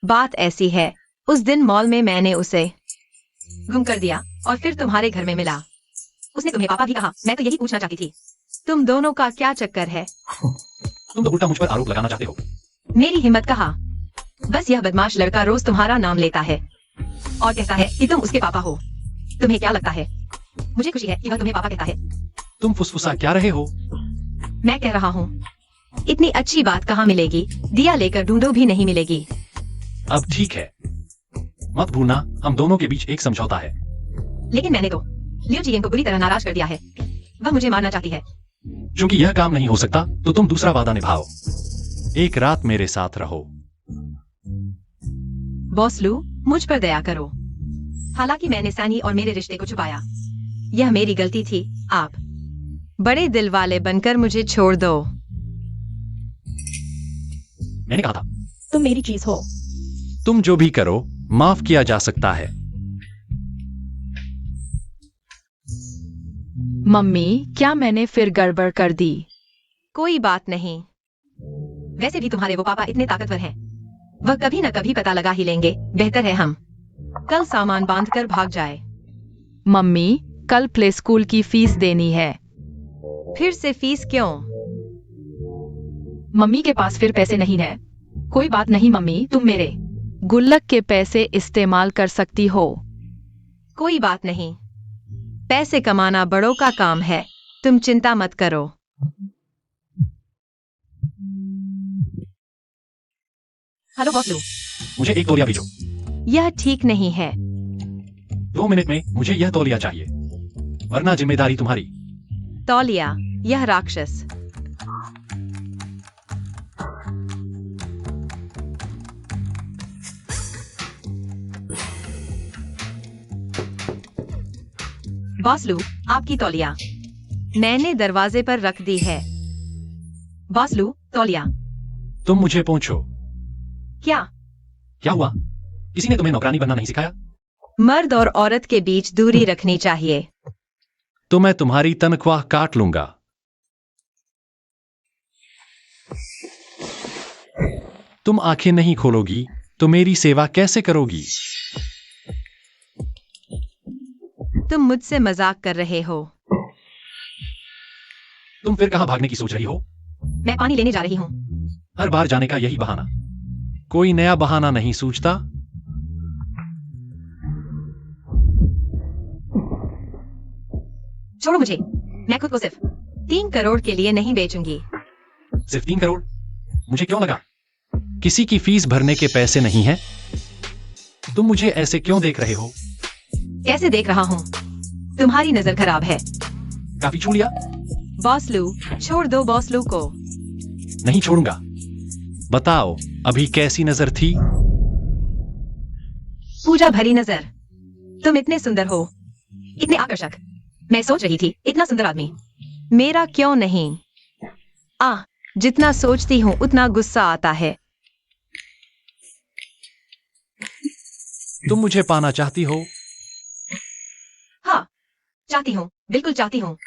बात ऐसी है, उस दिन मॉल में मैंने उसे गुम कर दिया और फिर तुम्हारे घर में मिला। उसने तुम्हें पापा भी कहा। मैं तो यही पूछना चाहती थी, तुम दोनों का क्या चक्कर है?
तुम तो उल्टा मुझ पर आरोप लगाना चाहते हो।
मेरी हिम्मत कहा। बस यह बदमाश लड़का रोज तुम्हारा नाम लेता है और कहता है कि तुम उसके पापा हो। तुम्हें क्या लगता है? मुझे खुशी है कि वह तुम्हें पापा कहता है।
तुम फुसफुसा क्या रहे हो?
मैं कह रहा हूँ, इतनी अच्छी बात कहाँ मिलेगी? दिया लेकर ढूंढो भी नहीं मिलेगी।
अब ठीक है, मत भूलना हम दोनों के बीच एक समझौता है।
लेकिन मैंने तो लियो जियन को बुरी तरह नाराज कर दिया है। वह मुझे मारना चाहती है।
क्योंकि यह काम नहीं हो सकता तो तुम दूसरा वादा निभाओ। एक रात मेरे साथ रहो।
बॉस लू, मुझ पर दया करो। हालांकि मैंने सैनी और मेरे रिश्ते को छुपाया। यह मेरी गलती थी। आप बड़े दिल वाले बनकर मुझे छोड़ दो।
मैंने कहा था
तुम मेरी चीज हो।
तुम जो भी करो माफ किया जा सकता है।
मम्मी, क्या मैंने फिर गड़बड़ कर दी?
कोई बात नहीं। वैसे भी तुम्हारे वो पापा इतने ताकतवर हैं, वह कभी न कभी पता लगा ही लेंगे। बेहतर है हम कल सामान बांधकर भाग जाए।
मम्मी, कल प्ले स्कूल की फीस देनी है।
फिर से फीस क्यों?
मम्मी के पास फिर पैसे नहीं है। कोई बात नहीं मम्मी, तुम मेरे
गुल्लक के पैसे इस्तेमाल कर सकती हो।
कोई बात नहीं। पैसे कमाना बड़ों का काम है, तुम चिंता मत करो।
हेलो बॉस लू।
मुझे एक तौलिया भेजो।
यह ठीक नहीं है।
2 मिनट में मुझे यह तौलिया चाहिए, वरना जिम्मेदारी तुम्हारी।
तौलिया, यह राक्षस। बॉस लू, आपकी तौलिया। मैंने दरवाजे पर रख दी है। बॉस लू, तौलिया।
तुम मुझे पूछो।
क्या?
क्या हुआ? किसी ने तुम्हें नौकरानी बनना नहीं सिखाया?
मर्द और औरत के बीच दूरी रखनी चाहिए।
तो मैं तुम्हारी तनख्वाह काट लूंगा। तुम आंखें नहीं खोलोगी तो मेरी सेवा कैसे करोगी?
तुम मुझसे मजाक कर रहे हो।
तुम फिर कहां भागने की सोच रही हो?
मैं पानी लेने जा रही हूँ।
हर बार जाने का यही बहाना। कोई नया बहाना नहीं सूझता?
छोड़ो मुझे। मैं खुद को सिर्फ
3 करोड़ के लिए नहीं बेचूंगी।
सिर्फ 3 करोड़? मुझे क्यों लगा किसी की फीस भरने के पैसे नहीं हैं? तुम मुझे ऐसे क्यों देख रहे हो?
कैसे देख रहा हूँ? तुम्हारी नजर खराब है।
काफी छू लिया।
बॉस लू, छोड़ दो बॉस लू को।
नहीं छोड़ूंगा। बताओ अभी कैसी नजर थी?
पूजा भरी नजर। तुम इतने सुंदर हो, इतने आकर्षक। मैं सोच रही थी, इतना सुंदर आदमी।
मेरा क्यों नहीं? जितना सोचती हूँ उतना गुस्सा आता है।
तुम मुझे पाना चाहती हो?
हाँ, चाहती हूँ, बिल्कुल चाहती हूँ।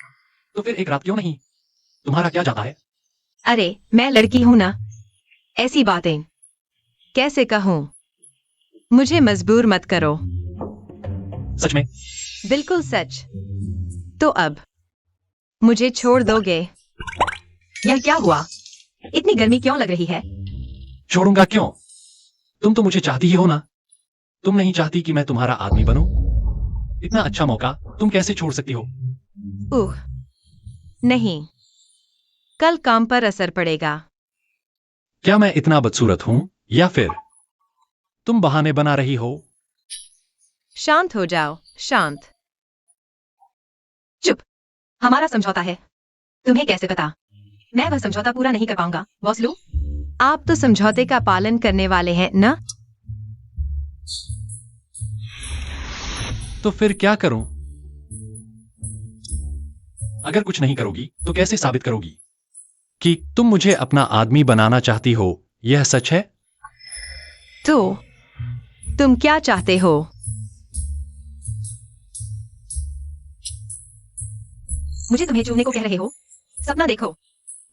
तो फिर एक रात क्यों नहीं? तुम्हारा क्या जाता है?
अरे, मैं लड़की हूं ना। ऐसी बातें कैसे कहूं? मुझे मजबूर मत करो।
सच में?
बिल्कुल सच। तो अब मुझे छोड़ दोगे?
यह क्या हुआ? इतनी गर्मी क्यों लग रही है?
छोड़ूंगा क्यों? तुम तो मुझे चाहती ही हो ना। तुम नहीं चाहती कि मैं तुम्हारा आदमी बनूं? इतना अच्छा मौका तुम कैसे छोड़ सकती हो?
नहीं, कल काम पर असर पड़ेगा।
क्या मैं इतना बदसूरत हूं या फिर तुम बहाने बना रही हो?
शांत हो जाओ, शांत।
चुप। हमारा समझौता है। तुम्हें कैसे पता? मैं वह समझौता पूरा नहीं कर पाऊंगा, बॉस लू।
आप तो समझौते का पालन करने वाले हैं ना?
तो फिर क्या करूं? अगर कुछ नहीं करोगी तो कैसे साबित करोगी कि तुम मुझे अपना आदमी बनाना चाहती हो? यह सच है?
तो तुम क्या चाहते हो?
मुझे तुम्हें चूमने को कह रहे हो? सपना देखो।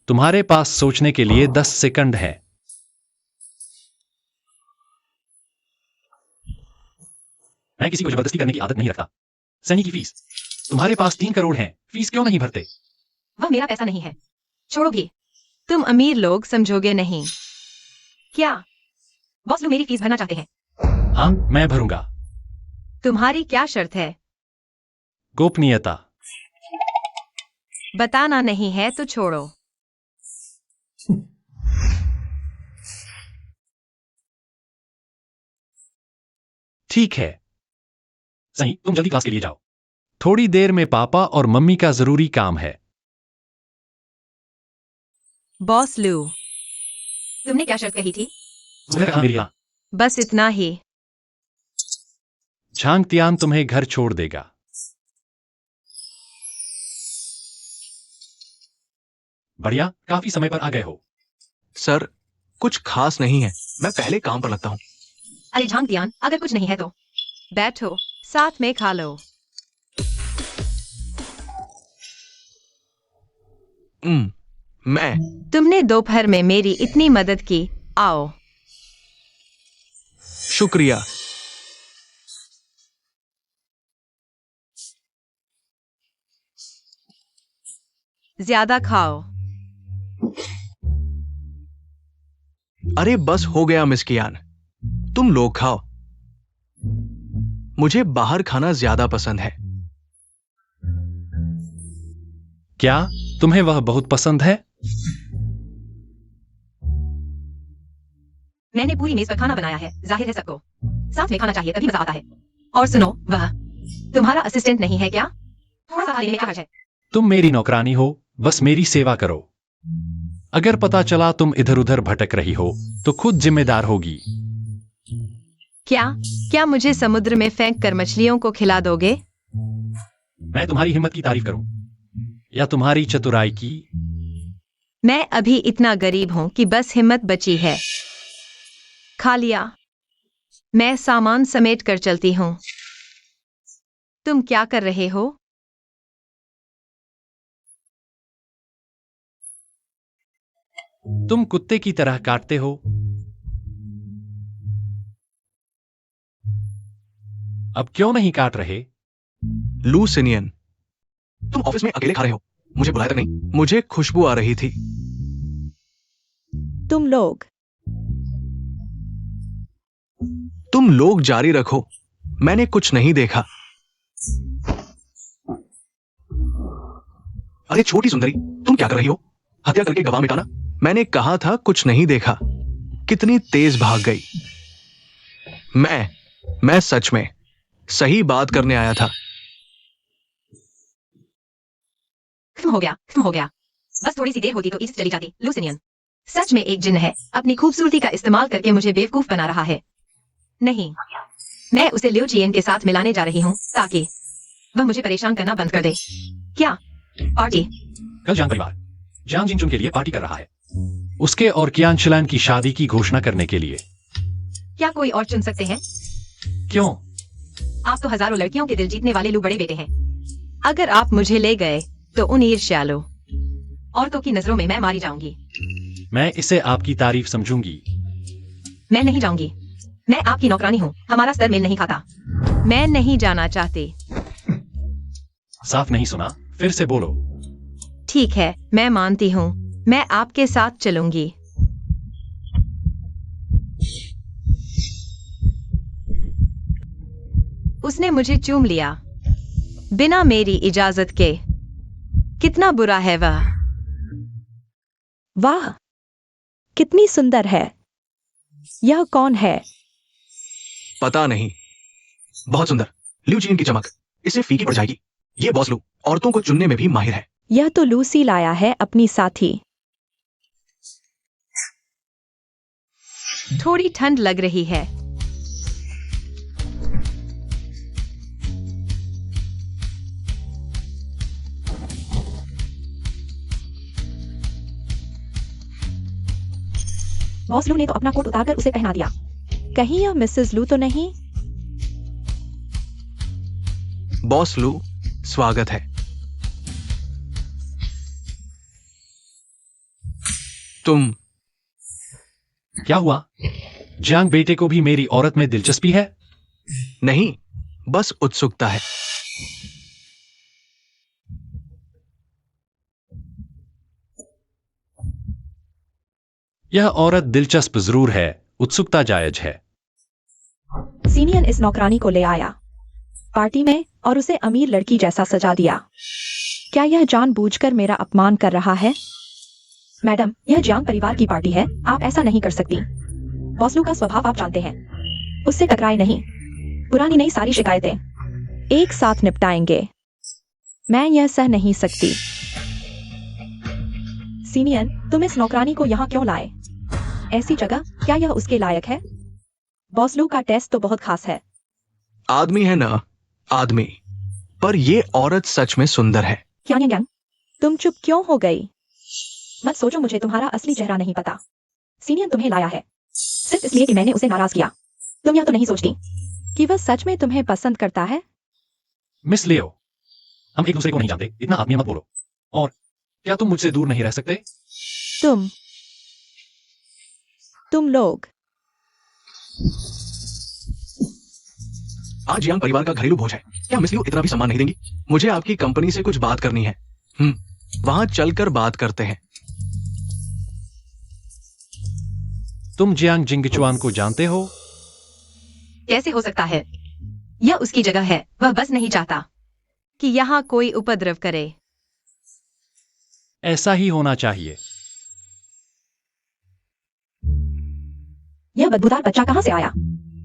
तुम्हारे पास सोचने के लिए 10 सेकंड है। मैं किसी को जबरदस्ती करने की आदत नहीं रखता। सनी की फीस। तुम्हारे पास 3 करोड़ है, फीस क्यों नहीं भरते?
वह मेरा पैसा नहीं है। छोड़ो भी।
तुम अमीर लोग समझोगे नहीं।
क्या बॉस लोग मेरी फीस भरना चाहते हैं?
हाँ, मैं भरूंगा।
तुम्हारी क्या शर्त है?
गोपनीयता।
बताना नहीं है तो छोड़ो।
ठीक है। सही, तुम जल्दी क्लास के लिए जाओ। थोड़ी देर में पापा और मम्मी का जरूरी काम है।
बॉस लू,
तुमने क्या शर्त कही थी?
तुम्हें कहा मेरी हाँ।
बस इतना ही।
झांग तियान तुम्हें घर छोड़ देगा। बढ़िया, काफी समय पर आ गए हो।
सर, कुछ खास नहीं है, मैं पहले काम पर लगता हूँ।
अरे झांग तियान, अगर कुछ नहीं है तो
बैठो, साथ में खा लो।
मैं
तुमने दोपहर में मेरी इतनी मदद की, आओ।
शुक्रिया।
ज्यादा खाओ।
अरे बस हो गया मिस कियान, तुम लोग खाओ। मुझे बाहर खाना ज्यादा पसंद है।
क्या तुम्हें वह बहुत पसंद है?
मैंने पूरी मेज पर खाना बनाया है, जाहिर है सबको साथ में खाना चाहिए, तभी मजा आता है। और सुनो, वह तुम्हारा असिस्टेंट नहीं है क्या? थोड़ा सा लेने में क्या हर्ज है?
तुम मेरी नौकरानी हो, बस मेरी सेवा करो। अगर पता चला तुम इधर उधर भटक रही हो तो खुद जिम्मेदार होगी।
क्या मुझे समुद्र में फेंक कर मछलियों को खिला दोगे?
मैं तुम्हारी हिम्मत की तारीफ करूं या तुम्हारी चतुराई की?
मैं अभी इतना गरीब हूं कि बस हिम्मत बची है। खा लिया। मैं सामान समेट कर चलती हूं। तुम क्या कर रहे हो?
तुम कुत्ते की तरह काटते हो। अब क्यों नहीं काट रहे?
लू सिनियन, तुम ऑफिस में अकेले खा रहे हो, मुझे बुलाया तक नहीं। मुझे खुशबू आ रही थी। तुम लोग जारी रखो, मैंने कुछ नहीं देखा। अरे छोटी सुंदरी, तुम क्या कर रही हो? हत्या करके गवाह मिटाना? मैंने कहा था कुछ नहीं देखा। कितनी तेज भाग गई। मैं सच में सही बात करने आया था।
हो गया। बस थोड़ी सी देर होती तो ईस्ट चली जाती। लूसिनियन सच में एक जिन्न है, अपनी खूबसूरती का इस्तेमाल करके मुझे बेवकूफ बना रहा है। नहीं, मैं उसे लिu चियन के साथ मिलाने जा रही हूँ ताकि वह मुझे परेशान करना बंद कर दे। क्या पार्टी?
कल जांग परिवार जांग जिंगचुन के लिए पार्टी कर रहा है, उसके और कियान शिलान की शादी की घोषणा करने के लिए।
क्या कोई और चुन सकते हैं?
क्यों?
आप तो हजारों लड़कियों के दिल जीतने वाले लू बड़े बेटे हैं।
अगर आप मुझे ले गए तो उन ईर्ष्यालु
औरतों की नजरों में मैं मारी जाऊंगी।
मैं इसे आपकी तारीफ समझूंगी।
मैं नहीं जाऊंगी। मैं आपकी नौकरानी हूँ, हमारा स्तर मेल नहीं खाता।
मैं नहीं जाना चाहती।
साफ नहीं सुना, फिर से बोलो।
ठीक है, मैं मानती हूँ, मैं आपके साथ चलूंगी। उसने मुझे चूम लिया बिना मेरी इजाजत के। कितना बुरा है वह।
वाह, कितनी सुंदर है। यह कौन है?
पता नहीं। बहुत सुंदर। लिu चियन की चमक इसे फीकी पड़ जाएगी। ये बॉस लू औरतों को चुनने में भी माहिर है।
यह तो लूसी लाया है अपनी साथी।
थोड़ी ठंड लग रही है।
बॉस लू ने तो अपना कोट उतारकर उसे पहना दिया।
कहीं यह मिसेस लू तो नहीं?
बॉस लू, स्वागत है। तुम
क्या हुआ? जियांग बेटे को भी मेरी औरत में दिलचस्पी है?
नहीं, बस उत्सुकता है।
यह औरत दिलचस्प जरूर है, उत्सुकता जायज है।
सीनियन इस नौकरानी को ले आया पार्टी में और उसे अमीर लड़की जैसा सजा दिया। क्या यह जानबूझकर मेरा अपमान कर रहा है? मैडम, यह जियांग परिवार की पार्टी है, आप ऐसा नहीं कर सकती। बॉसलू का स्वभाव आप जानते हैं, उससे टकराए नहीं। पुरानी नई सारी शिकायतें एक साथ निपटाएंगे। मैं यह सह नहीं सकती। सीनियन, तुम इस नौकरानी को यहाँ क्यों लाए? ऐसी जगह, क्या यह उसके लायक है? बॉसलू का टेस्ट तो बहुत खास है।
आदमी है ना, आदमी। पर ये औरत सच में सुंदर है।
क्या यांग, तुम चुप क्यों हो गई? मत सोचो मुझे तुम्हारा असली चेहरा नहीं पता। सीनियन तुम्हें लाया है सिर्फ इसलिए कि मैंने उसे नाराज किया। तुम यह तो नहीं सोचती कि वह सच में तुम्हें पसंद करता है?
मिस लियो, हम एक दूसरे को नहीं जानते, इतना आत्मीय मत बोलो। और क्या तुम मुझसे दूर नहीं रह सकते?
तुम लोग
आज जियांग परिवार का घरेलू भोज है, क्या मिस लियो इतना भी सम्मान नहीं देंगी? मुझे आपकी कंपनी से कुछ बात करनी है। वहां चलकर बात करते हैं।
तुम जियांग जिंगचुआन को जानते हो?
कैसे हो सकता है? यह उसकी जगह है, वह बस नहीं चाहता
कि यहाँ कोई उपद्रव करे।
ऐसा ही होना चाहिए।
यह बदबूदार बच्चा कहाँ से आया?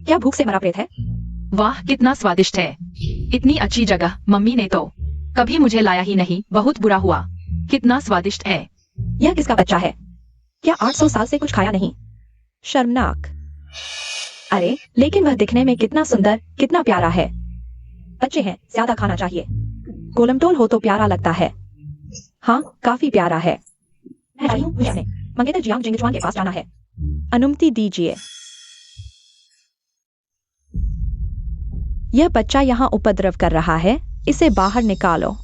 क्या भूख से मरा प्रेत है?
वाह, कितना स्वादिष्ट है। इतनी अच्छी जगह मम्मी ने तो कभी मुझे लाया ही नहीं। बहुत बुरा हुआ। कितना स्वादिष्ट है।
यह किसका बच्चा है? क्या 800 साल से कुछ खाया नहीं? शर्मनाक। अरे, लेकिन वह दिखने में कितना सुंदर, कितना प्यारा है। बच्चे हैं, ज्यादा खाना चाहिए। गोलमटोल हो तो प्यारा लगता है। हाँ, काफी प्यारा है। मैं आई हूँ, मुझे अपने मंगेतर जियांग जिंगचुआन के पास जाना है। अनुमति दीजिए। यह बच्चा यहाँ उपद्रव कर रहा है, इसे बाहर निकालो।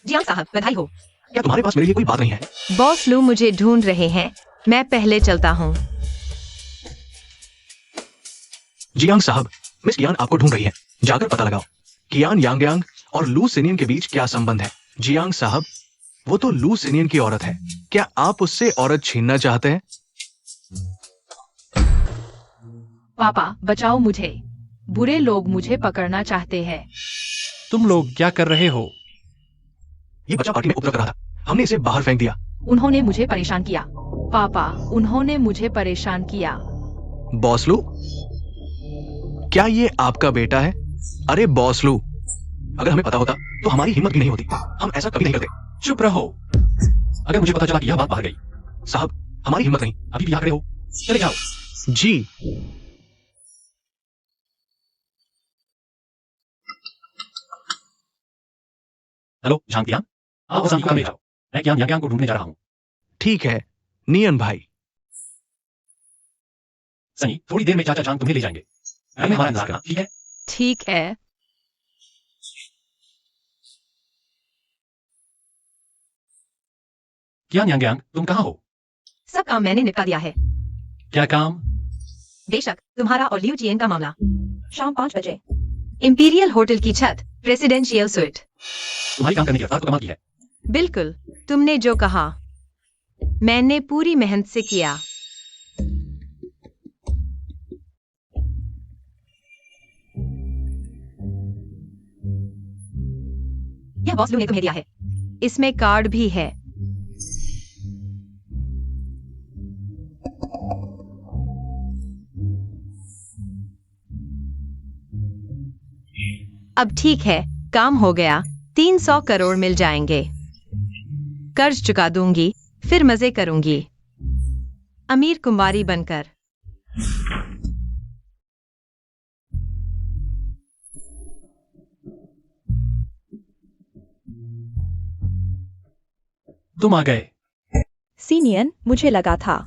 जियांग साहब, बधाई हो।
क्या तुम्हारे पास मेरे लिए कोई बात नहीं है?
बॉस लू मुझे ढूंढ रहे हैं, मैं पहले चलता हूँ।
जियांग साहब, मिस कियान आपको ढूंढ रही है, जाकर पता लगाओ। कियान यांगयांग और लू सिनियन के बीच क्या संबंध है? जियांग साहब, वो तो लू सिनियन की औरत है, क्या आप उससे औरत छीनना चाहते हैं?
पापा, बचाओ मुझे। बुरे लोग मुझे पकड़ना चाहते हैं।
तुम लोग क्या कर रहे हो?
ये बच्चा पार्टी में उपद्रव कर रहा था, हमने इसे बाहर फेंक दिया।
उन्होंने मुझे परेशान किया। पापा, उन्होंने मुझे परेशान किया।
बॉसलू, क्या ये आपका बेटा है? अरे बॉसलू, अगर हमें पता होता तो हमारी हिम्मत भी नहीं होती, हम ऐसा कभी नहीं करते।
चुप रहो। अगर मुझे पता चला कि यह बात बाहर गई।
साहब, हमारी हिम्मत नहीं।
अभी भी यहाँ खड़े हो, चले जाओ।
जी।
हेलो झांग, आप उस को ले जाओ। मैं कियान यांगयांग को ढूंढने जा रहा हूँ।
ठीक है नियन भाई।
सनी, थोड़ी देर में चाचा झांग तुम्हें ले जाएंगे। हमें हमारा इंतजार करना, ठीक है?
ठीक है।
कियान यांगयांग, तुम कहाँ हो?
सब काम मैंने निपटा दिया है।
क्या काम?
बेशक, तुम्हारा और लियू जियन का मामला।
शाम 5 बजे।
इंपीरियल होटल की छत, प्रेसिडेंशियल स्वीट।
तुम्हारी काम करने की रफ्तार तो कमाल की है।
बिल्कुल, तुमने जो कहा मैंने पूरी मेहनत से किया।
यह बॉस लू ने तुम्हें दिया है।
इसमें कार्ड भी है। अब ठीक है, काम हो गया। 300 करोड़ मिल जाएंगे। कर्ज चुका दूंगी, फिर मजे करूंगी। अमीर कुंवारी बनकर।
तुम आ गए।
सीनियन, मुझे लगा था।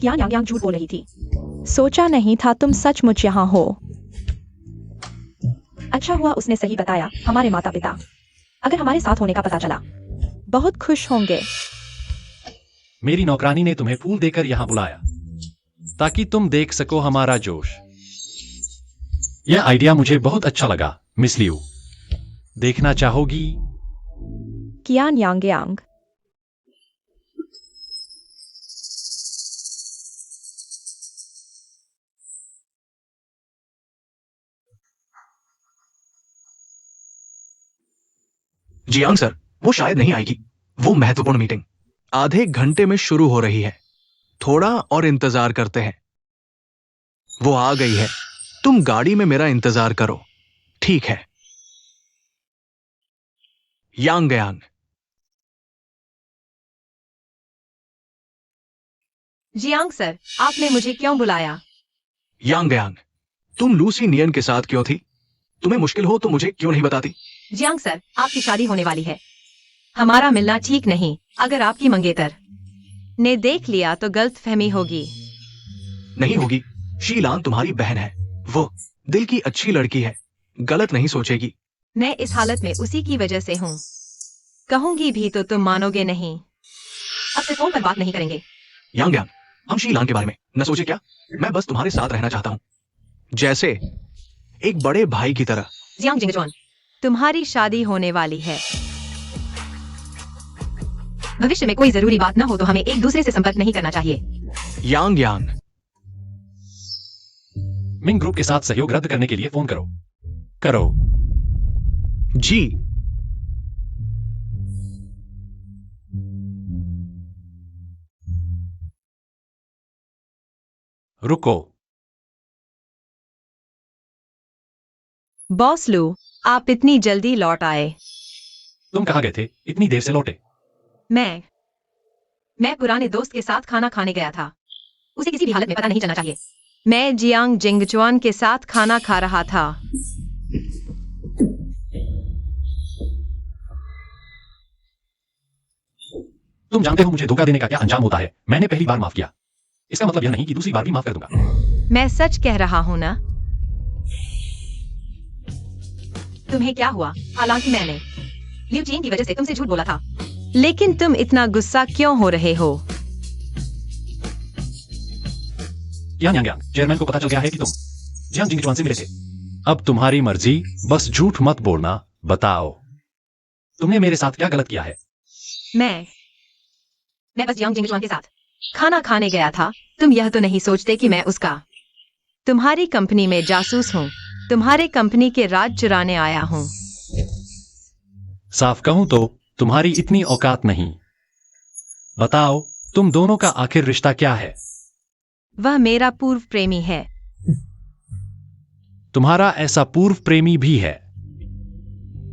यान यांग यांग झूठ बोल रही थी।
सोचा नहीं था तुम सचमुच यहाँ हो।
अच्छा हुआ उसने सही बताया। हमारे माता पिता अगर हमारे साथ होने का पता चला।
बहुत खुश होंगे।
मेरी नौकरानी ने तुम्हें फूल देकर यहाँ बुलाया ताकि तुम देख सको हमारा जोश। यह आइडिया मुझे बहुत अच्छा लगा, मिस लियू। देखना चाहोगी?
कियान यांग यांग।
जियांग सर, वो शायद नहीं आएगी। वो महत्वपूर्ण मीटिंग आधे घंटे में शुरू हो रही है। थोड़ा और इंतजार करते हैं। वो आ गई है। तुम गाड़ी में मेरा इंतजार करो, ठीक है? यांग यांग।
जियांग सर, आपने मुझे क्यों बुलाया?
यांग यांग, तुम लूसी नियन के साथ क्यों थी? तुम्हें मुश्किल हो तो मुझे क्यों नहीं बताती?
जियांग सर, आपकी शादी होने वाली है। हमारा मिलना ठीक नहीं। अगर आपकी मंगेतर ने देख लिया तो गलतफहमी होगी।
नहीं होगी। शीलान तुम्हारी बहन है। वो दिल की अच्छी लड़की है, गलत नहीं सोचेगी।
मैं इस हालत में उसी की वजह से हूँ। कहूंगी भी तो तुम मानोगे नहीं।
अब से फोन पर बात नहीं करेंगे।
यांग यांग, हम शीलान के बारे में न सोचे क्या? मैं बस तुम्हारे साथ रहना चाहता हूं, जैसे एक बड़े भाई की तरह।
जियांग जिंगजॉन,
तुम्हारी शादी होने वाली है।
भविष्य में कोई जरूरी बात न हो तो हमें एक दूसरे से संपर्क नहीं करना चाहिए।
यांग यांग,
मिंग ग्रुप के साथ सहयोग रद्द करने के लिए फोन करो। करो।
जी।
रुको।
बॉस लू, आप इतनी जल्दी लौट आए।
तुम कहाँ गए थे? इतनी देर से लौटे।
मैं पुराने दोस्त के साथ खाना खाने गया था। उसे किसी भी हालत में पता नहीं चलना चाहिए।
मैं जियांग जिंगचुआन के साथ खाना खा रहा था।
तुम जानते हो मुझे धोखा देने का क्या अंजाम होता है। मैंने पहली बार माफ किया, इसका मतलब यह नहीं कि दूसरी बार भी माफ कर दूंगा।
मैं सच कह रहा हूं ना।
तुम्हें क्या हुआ? हालांकि मैंने लियू चीन की वजह से तुमसे झूठ बोला था।
लेकिन तुम इतना गुस्सा क्यों हो रहे हो?
यांग यांग यांग, चेयरमैन को पता चल गया है कि तुम जियांग जिंगचुआन से मिले थे। अब तुम्हारी मर्जी, बस झूठ मत बोलना। बताओ, तुमने मेरे साथ क्या गलत किया है?
मैं
बस जियांग जिंगचुआन के साथ
खाना खाने गया था। तुम यह तो नहीं सोचते कि मैं उसका तुम्हारी कंपनी में जासूस हूँ। तुम्हारे कंपनी के राज चुराने आया हूँ।
साफ कहूं तो तुम्हारी इतनी औकात नहीं। बताओ, तुम दोनों का आखिर रिश्ता क्या है?
वह मेरा पूर्व प्रेमी है।
तुम्हारा ऐसा पूर्व प्रेमी भी है?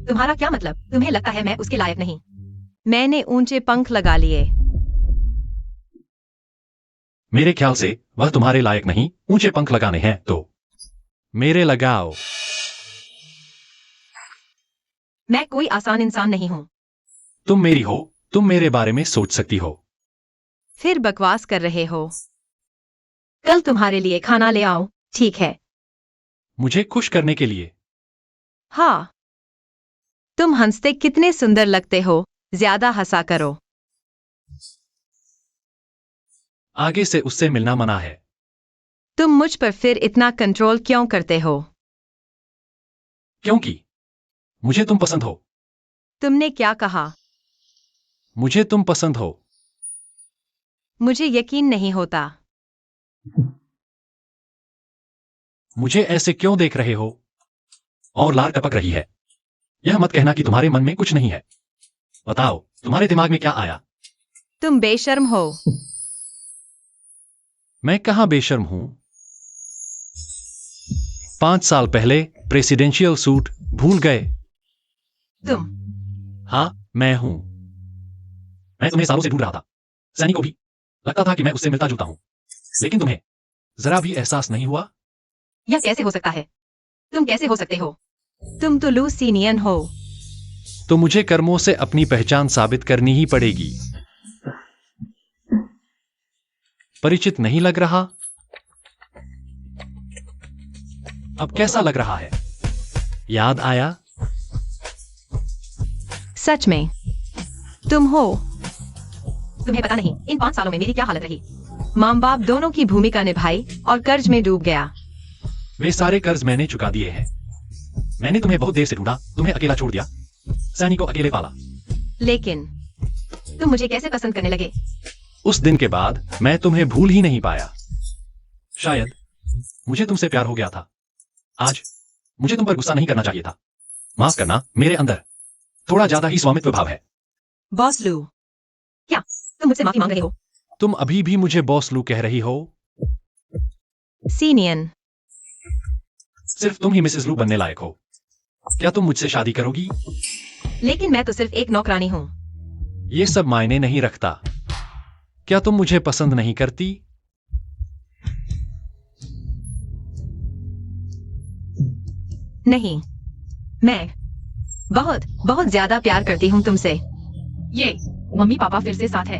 तुम्हारा क्या मतलब? तुम्हें लगता है मैं उसके लायक नहीं?
मैंने ऊंचे पंख लगा लिए।
मेरे ख्याल से वह तुम्हारे लायक नहीं। ऊंचे पंख लगाने हैं तो मेरे लगाओ।
मैं कोई आसान इंसान नहीं हूँ।
तुम मेरी हो, तुम मेरे बारे में सोच सकती हो।
फिर बकवास कर रहे हो।
कल तुम्हारे लिए खाना ले आओ, ठीक है?
मुझे खुश करने के लिए।
हाँ, तुम हंसते कितने सुंदर लगते हो। ज्यादा हंसा करो।
आगे से उससे मिलना मना है।
तुम मुझ पर फिर इतना कंट्रोल क्यों करते हो?
क्योंकि मुझे तुम पसंद हो।
तुमने क्या कहा?
मुझे तुम पसंद हो।
मुझे यकीन नहीं होता।
मुझे ऐसे क्यों देख रहे हो? और लार टपक रही है। यह मत कहना कि तुम्हारे मन में कुछ नहीं है। बताओ, तुम्हारे दिमाग में क्या आया?
तुम बेशर्म हो।
मैं कहां बेशर्म हूं? 5 साल पहले प्रेसिडेंशियल सूट भूल गए?
तुम
हाँ, मैं हूं। मैं तुम्हें सालों से ढूंढ रहा था। सैनी को भी। लगता था कि मैं उससे मिलता जुलता हूं, लेकिन तुम्हें जरा भी एहसास नहीं हुआ?
यह कैसे हो सकता है? तुम कैसे हो सकते हो?
तुम तो लूसीनियन हो।
तो मुझे कर्मों से अपनी पहचान साबित करनी ही पड़ेगी। परिचित नहीं लग रहा? अब कैसा लग रहा है? याद आया?
सच में तुम हो।
तुम्हें पता नहीं इन 5 सालों में मेरी क्या हालत रही।
माँ बाप दोनों की भूमिका निभाई और कर्ज में डूब गया।
वे सारे कर्ज मैंने चुका दिए हैं। मैंने तुम्हें बहुत देर से ढूंढा, तुम्हें अकेला छोड़ दिया, सैनी को अकेले पाला।
लेकिन
तुम मुझे कैसे पसंद करने लगे?
उस दिन के बाद मैं तुम्हें भूल ही नहीं पाया। शायद मुझे तुमसे प्यार हो गया था। आज मुझे तुम पर गुस्सा नहीं करना चाहिए था। माफ करना, मेरे अंदर थोड़ा ज्यादा ही स्वामित्व भाव है।
बॉस लू,
क्या तुम मुझसे माफी मांग रहे हो?
तुम अभी भी मुझे बॉस लू कह रही हो?
सीनियन,
सिर्फ तुम ही मिसेस लू बनने लायक हो। क्या तुम मुझसे शादी करोगी?
लेकिन मैं तो सिर्फ एक नौकरानी हूँ।
ये सब मायने नहीं रखता। क्या तुम मुझे पसंद नहीं करती?
नहीं, मैं बहुत बहुत ज्यादा प्यार करती हूँ तुमसे।
ये मम्मी पापा फिर से साथ है।